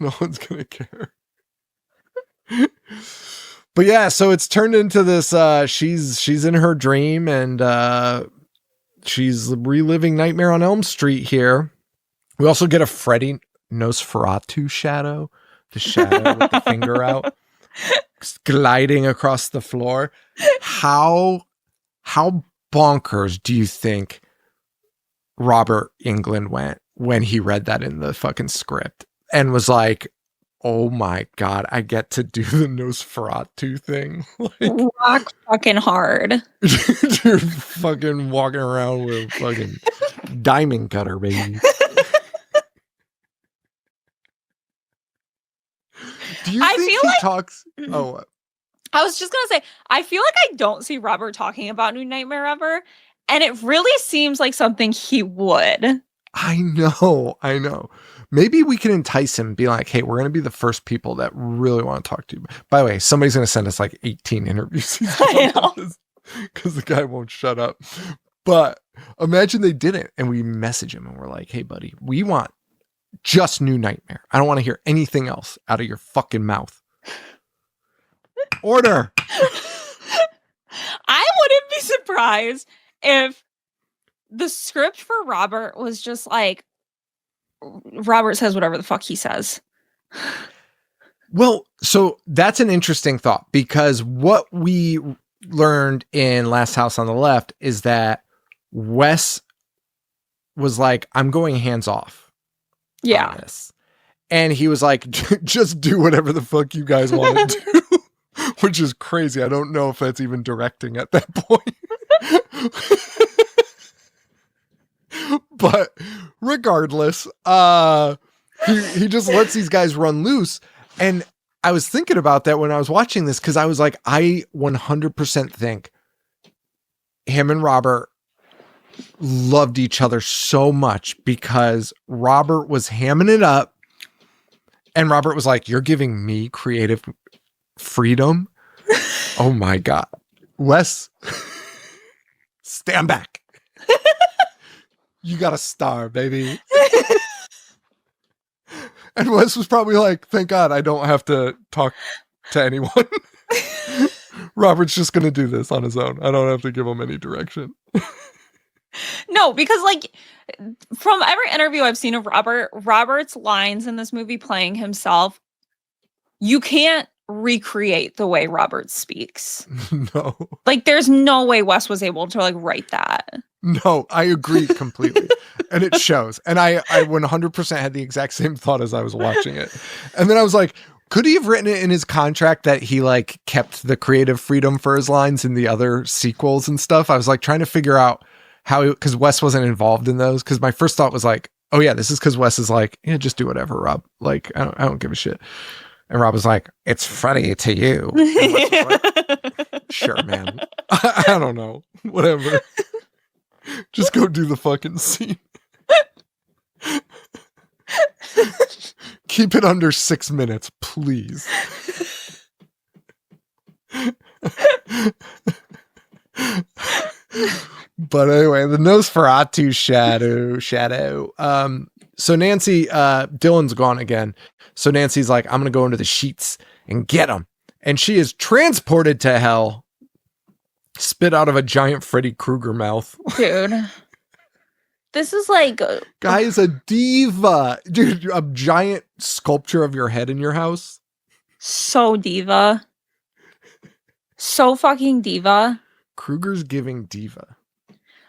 No one's gonna care. But yeah, so it's turned into this she's in her dream and she's reliving Nightmare on Elm Street here. We also get a Freddy Nosferatu shadow. The shadow with the finger out, gliding across the floor. How bonkers do you think Robert Englund went when he read that in the fucking script and was like, oh my God, I get to do the Nosferatu thing? Like, rock fucking hard. You're fucking walking around with a fucking diamond cutter, baby. Do you think he talks? Oh, what? I was just gonna say, I feel like I don't see Robert talking about New Nightmare ever, and it really seems like something he would. I know. Maybe we can entice him, be like, hey, we're gonna be the first people that really want to talk to you. By the way, somebody's gonna send us like 18 interviews. I know. Because the guy won't shut up. But imagine they didn't, and we message him and we're like, hey, buddy, we want just New Nightmare. I don't want to hear anything else out of your fucking mouth. Order. I wouldn't be surprised if the script for Robert was just like, Robert says whatever the fuck he says. Well, so that's an interesting thought because what we learned in Last House on the Left is that Wes was like, I'm going hands off. Yeah. And he was like, just do whatever the fuck you guys want to do, which is crazy. I don't know if that's even directing at that point. But regardless, he just lets these guys run loose. And I was thinking about that when I was watching this because I was like, I 100% think him and Robert loved each other so much because Robert was hamming it up and Robert was like, you're giving me creative freedom. Oh my God. Wes, stand back. You got a star, baby. And Wes was probably like, thank God I don't have to talk to anyone. Robert's just going to do this on his own. I don't have to give him any direction. No, because like from every interview I've seen of Robert's lines in this movie playing himself, you can't recreate the way Robert speaks. No. Like there's no way Wes was able to like write that. No, I agree completely. And it shows. And I 100% had the exact same thought as I was watching it. And then I was like, could he have written it in his contract that he like kept the creative freedom for his lines in the other sequels and stuff? I was like trying to figure out how, because Wes wasn't involved in those. Because my first thought was like, oh yeah, this is because Wes is like, yeah, just do whatever, Rob. Like, I don't give a shit. And Rob was like, it's Freddy to you. Like, sure, man. I don't know. Whatever. Just go do the fucking scene. Keep it under 6 minutes, please. But anyway, the Nosferatu shadow. So Nancy, Dylan's gone again. So Nancy's like, I'm going to go into the sheets and get him. And she is transported to hell, spit out of a giant Freddy Krueger mouth. Dude. This is like... Guy is a diva. Dude, a giant sculpture of your head in your house. So diva. So fucking diva. Krueger's giving diva.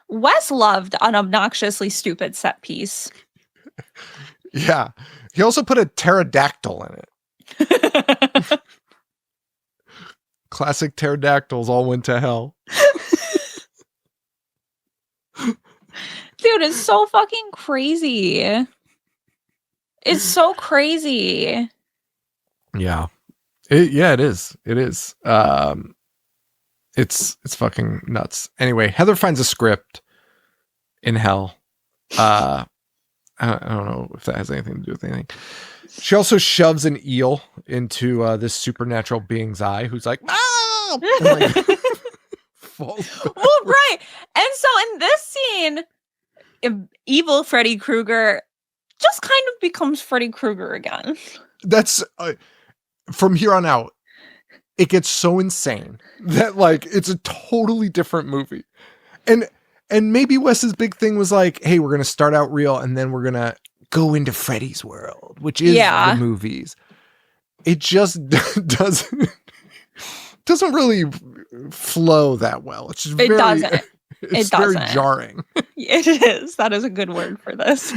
Wes loved an obnoxiously stupid set piece. Yeah. He also put a pterodactyl in it. Classic pterodactyls all went to hell. Dude, it's so fucking crazy. It's so crazy. Yeah. It is. It is. It's fucking nuts. Anyway, Heather finds a script in hell. I don't know if that has anything to do with anything. She also shoves an eel into this supernatural being's eye, who's like, ah! And, like, falls backwards. Well, right. And so in this scene, evil Freddy Krueger just kind of becomes Freddy Krueger again. That's from here on out, it gets so insane that like it's a totally different movie. And maybe Wes's big thing was like, hey, we're going to start out real and then we're going to go into Freddy's world, which is the movies. It just doesn't really flow that well. It's just very, doesn't. It's very jarring. It is. That is a good word for this.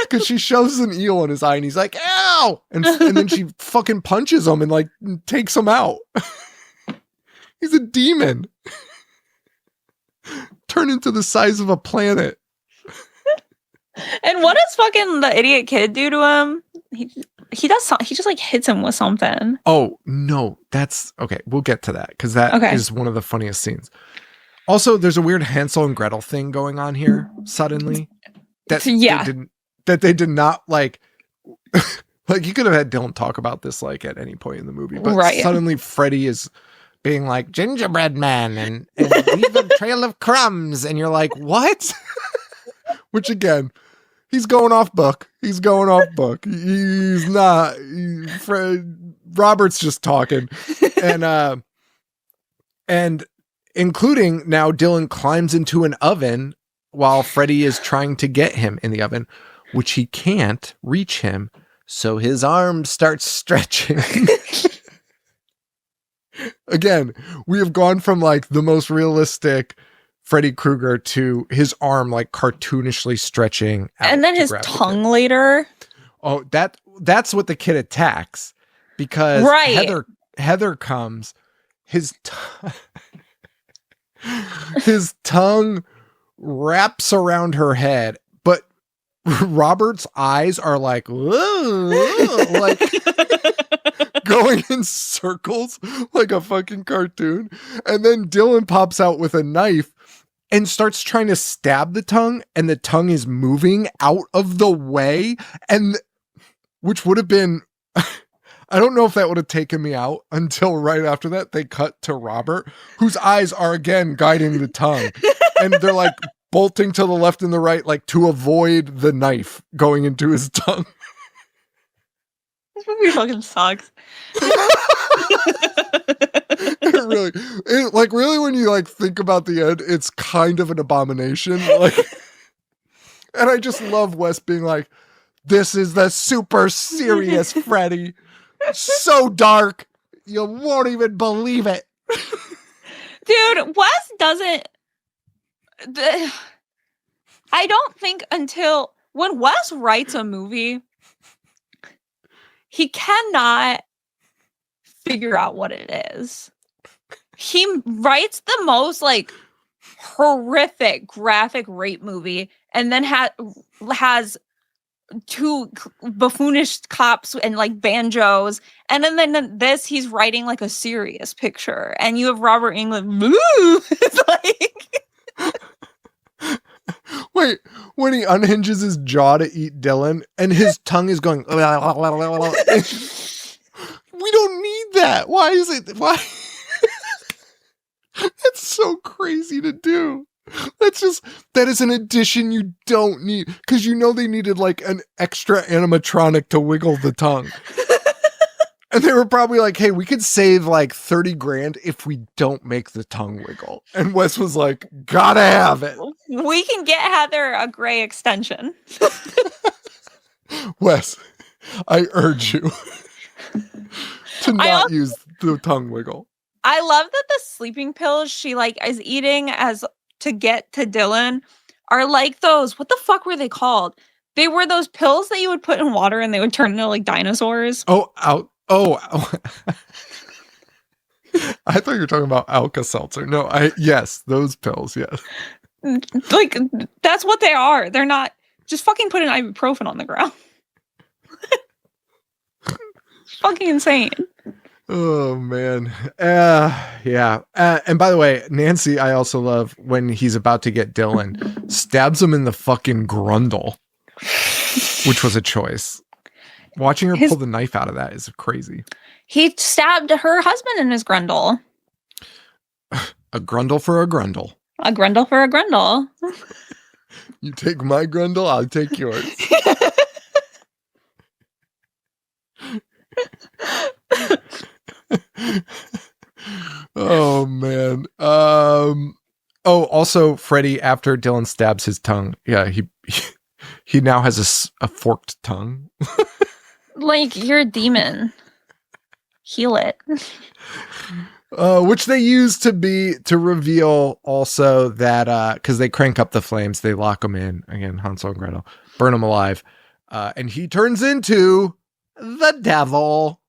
Because she shoves an eel in his eye and he's like, ow! And then she fucking punches him and like takes him out. He's a demon. Turn into the size of a planet. And what does fucking the idiot kid do to him? He just like hits him with something. Oh, no. That's okay. We'll get to that because that is one of the funniest scenes. Also, there's a weird Hansel and Gretel thing going on here suddenly. That they did not like. Like you could have had Dylan talk about this like at any point in the movie, but suddenly Freddy is being like gingerbread man and leave a trail of crumbs, and you're like, what? Which again, he's going off book. He's not. Robert's just talking, and including now Dylan climbs into an oven while Freddy is trying to get him in the oven, which he can't reach him. So his arm starts stretching. Again, we have gone from like the most realistic Freddy Krueger to his arm like cartoonishly stretching out. And then his tongue later. Oh, that's what the kid attacks because Heather comes. His tongue wraps around her head, but Robert's eyes are like, like going in circles like a fucking cartoon. And then Dylan pops out with a knife and starts trying to stab the tongue, and the tongue is moving out of the way, and which would have been I don't know if that would have taken me out until right after that they cut to Robert, whose eyes are again guiding the tongue. And they're like bolting to the left and the right, like to avoid the knife going into his tongue. This movie fucking sucks. It really when you like think about the end, it's kind of an abomination. Like, and I just love Wes being like, "This is the super serious Freddy, so dark you won't even believe it." Dude, Wes doesn't. I don't think until when Wes writes a movie, he cannot figure out what it is. He writes the most like horrific graphic rape movie and then has two buffoonish cops and like banjos, and then this he's writing like a serious picture, and you have Robert Englund. It's like wait, when he unhinges his jaw to eat Dylan and his tongue is going we don't need that. Why is it that's so crazy to do. That is an addition you don't need, because you know they needed like an extra animatronic to wiggle the tongue. And they were probably like, hey, we could save like 30 grand if we don't make the tongue wiggle. And Wes was like, gotta have it. We can get Heather a gray extension. Wes, I urge you to not use the tongue wiggle. I love that the sleeping pills she like is eating as to get to Dylan are like those, what the fuck were they called? They were those pills that you would put in water and they would turn into like dinosaurs. I thought you were talking about Alka-Seltzer. No, yes, those pills, yes. Like, that's what they are. They're not, just fucking put an ibuprofen on the ground. Fucking insane. Oh, man. Yeah. And by the way, Nancy, I also love when he's about to get Dylan, stabs him in the fucking grundle, which was a choice. Watching her pull the knife out of that is crazy. He stabbed her husband in his grundle. A grundle for a grundle. A grundle for a grundle. You take my grundle, I'll take yours. Oh man. Also Freddy, after Dylan stabs his tongue, yeah, he now has a forked tongue. Like, you're a demon. Heal it. Which they use to reveal also that because they crank up the flames, they lock him in again, Hansel and Gretel, burn him alive, and he turns into the devil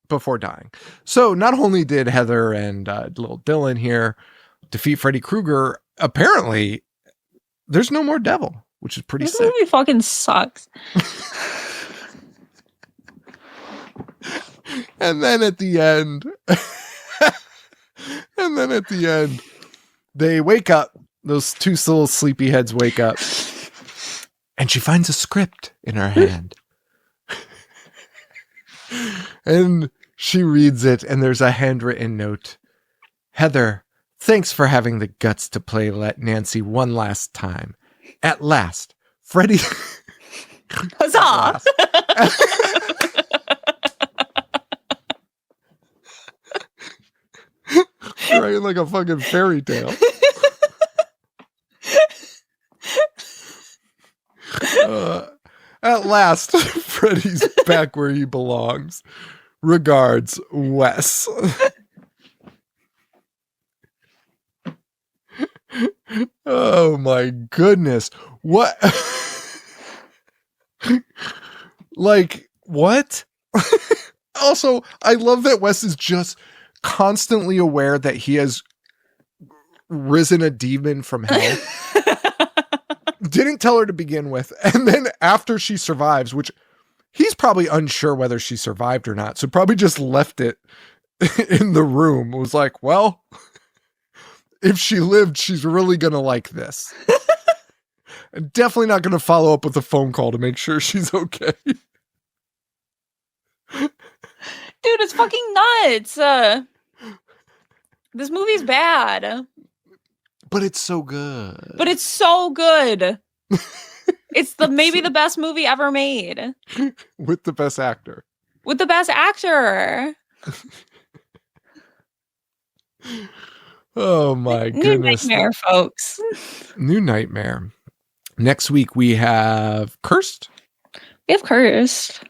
before dying. So not only did Heather and little Dylan here defeat Freddy Krueger, apparently there's no more devil, which is pretty sick. This movie fucking sucks. And then at the end, they wake up. Those two little sleepyheads wake up, and she finds a script in her hand. And she reads it, and there's a handwritten note. Heather, thanks for having the guts to play Let Nancy one last time. At last, Freddy. Huzzah! Writing like a fucking fairy tale. At last, Freddy's back where he belongs. Regards, Wes. Oh my goodness. What? Like, what? Also, I love that Wes is just constantly aware that he has risen a demon from hell. Didn't tell her to begin with. And then after she survives, which he's probably unsure whether she survived or not, so probably just left it in the room. Was like, well, if she lived, she's really going to like this. And definitely not going to follow up with a phone call to make sure she's okay. Dude, it's fucking nuts. This movie's bad. But it's so good. It's maybe the best movie ever made. With the best actor. With the best actor. Oh my New goodness. nightmare, folks. New nightmare. Next week we have Cursed. We have Cursed.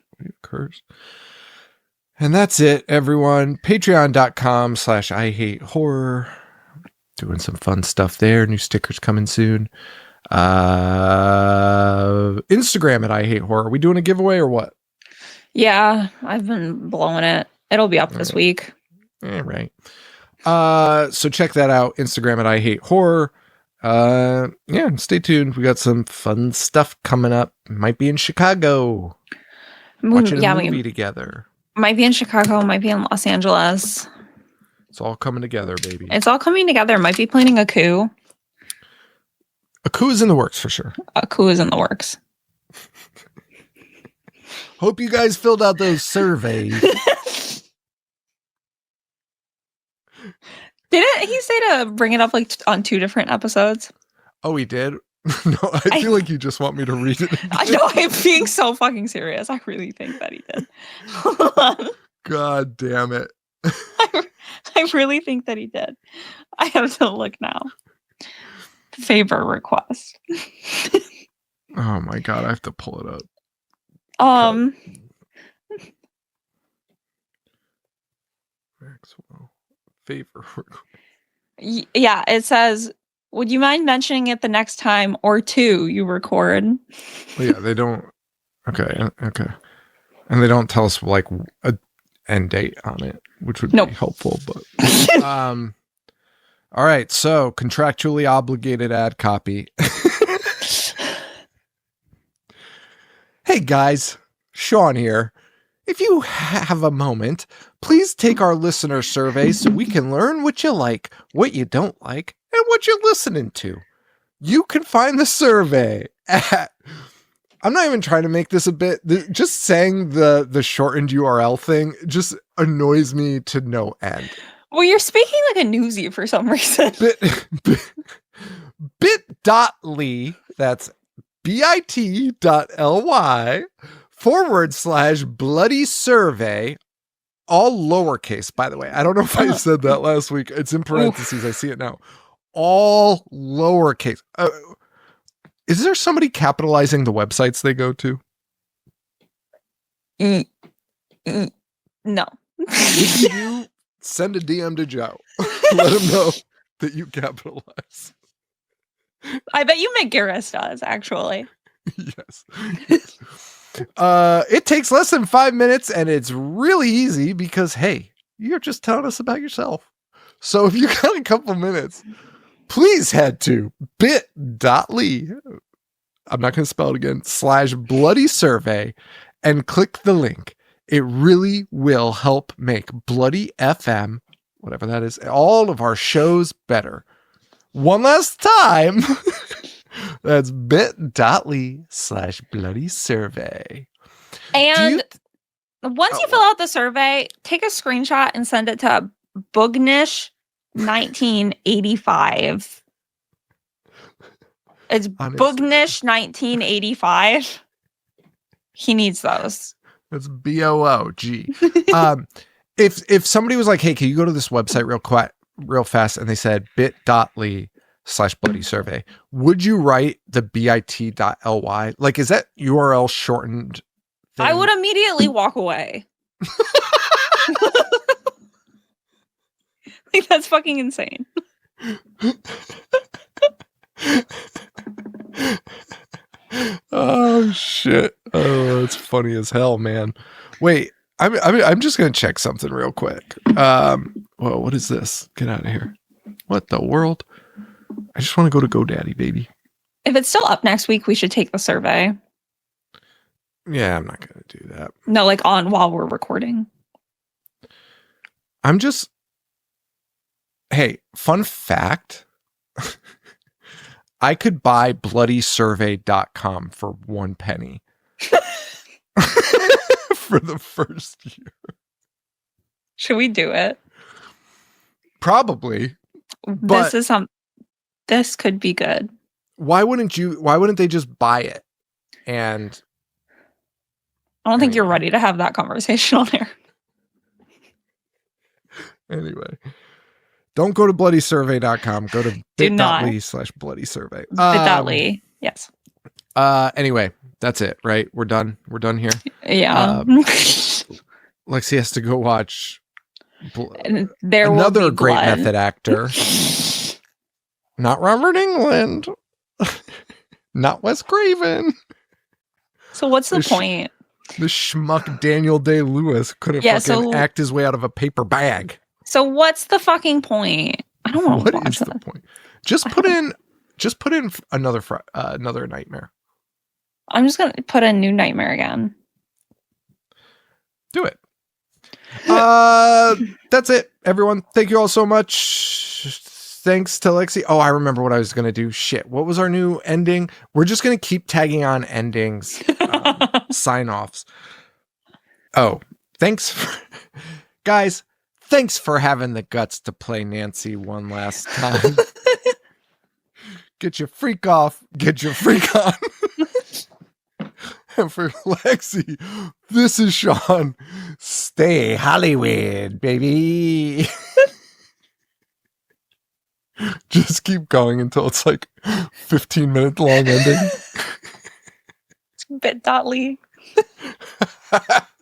And that's it, everyone. Patreon.com/IHateHorror. Doing some fun stuff there. New stickers coming soon. Instagram at IHateHorror. Are we doing a giveaway or what? Yeah, I've been blowing it. It'll be up this week. All right. So check that out. Instagram at IHateHorror. Yeah, stay tuned. We got some fun stuff coming up. Might be in Chicago. Watching a movie together. Might be in Chicago, might be in Los Angeles. It's all coming together, baby. It's all coming together. Might be planning a coup. A coup is in the works for sure. A coup is in the works. Hope you guys filled out those surveys. Didn't he say to bring it up like on 2 different episodes? Oh, he did? No, I feel like you just want me to read it again. I know, I'm being so fucking serious. I really think that he did. Hold on. God damn it. I really think that he did. I have to look now. Favor request. Oh my God, I have to pull it up. Maxwell. Favor request. Yeah, it says, would you mind mentioning it the next time or 2 you record? Well, yeah, they don't. Okay. And they don't tell us like a end date on it, which would be helpful. But all right. So contractually obligated ad copy. Hey guys, Sean here. If you have a moment, please take our listener survey so we can learn what you like, what you don't like, and what you're listening to. You can find the survey at... I'm not even trying to make this a bit... Just saying the shortened URL thing just annoys me to no end. Well, you're speaking like a newsie for some reason. bit.ly, that's bit.ly/bloody survey, all lowercase, by the way. I don't know if I said that last week. It's in parentheses. I see it now. All lowercase. Is there somebody capitalizing the websites they go to? No. If you do, send a DM to Joe. Let him know that you capitalize. I bet you Megaris does, actually. Yes. It takes less than 5 minutes and it's really easy because, hey, you're just telling us about yourself. So if you got a couple minutes, please head to bit.ly. I'm not going to spell it again, /bloody survey and click the link. It really will help make Bloody FM, whatever that is, all of our shows better. One last time. That's bit.ly/bloody survey. And once you fill out the survey, take a screenshot and send it to Boognish 1985. It's Boognish 1985. He needs those. That's BOOG. If somebody was like, hey, can you go to this website real fast? And they said bit.ly/bloody survey. Would you write the bit.ly? Like, is that URL shortened thing? I would immediately walk away. Like, that's fucking insane. Oh shit. Oh, it's funny as hell, man. Wait, I'm just gonna check something real quick. Whoa, what is this? Get out of here. What the world? I just want to go to GoDaddy, baby. If it's still up next week, we should take the survey. Yeah, I'm not gonna do that. No, like on while we're recording. Hey, fun fact. I could buy bloodysurvey.com for 1 penny. For the first year. Should we do it? Probably. This could be good. Why wouldn't they just buy it? And I don't think you're ready to have that conversation on air. Anyway. Don't go to bloodysurvey.com. Go to bit.ly/bloodysurvey. Bit.ly. Yes. Anyway, that's it, right? We're done. We're done here. Yeah. Lexi has to go watch another great method actor. Not Robert Englund. Not Wes Craven. So what's the point? The schmuck Daniel Day-Lewis couldn't act his way out of a paper bag. So what's the fucking point? I don't want to watch that. What is the point? Just put in another nightmare. I'm just gonna put a new nightmare again. Do it. That's it, everyone. Thank you all so much. Thanks to Lexi. Oh, I remember what I was gonna do. Shit. What was our new ending? We're just gonna keep tagging on endings, sign-offs. Oh, guys. Thanks for having the guts to play Nancy one last time. Get your freak off. Get your freak on. And for Lexi, this is Sean. Stay Hollyweird, baby. Just keep going until it's like 15-minute long ending. Bit.ly.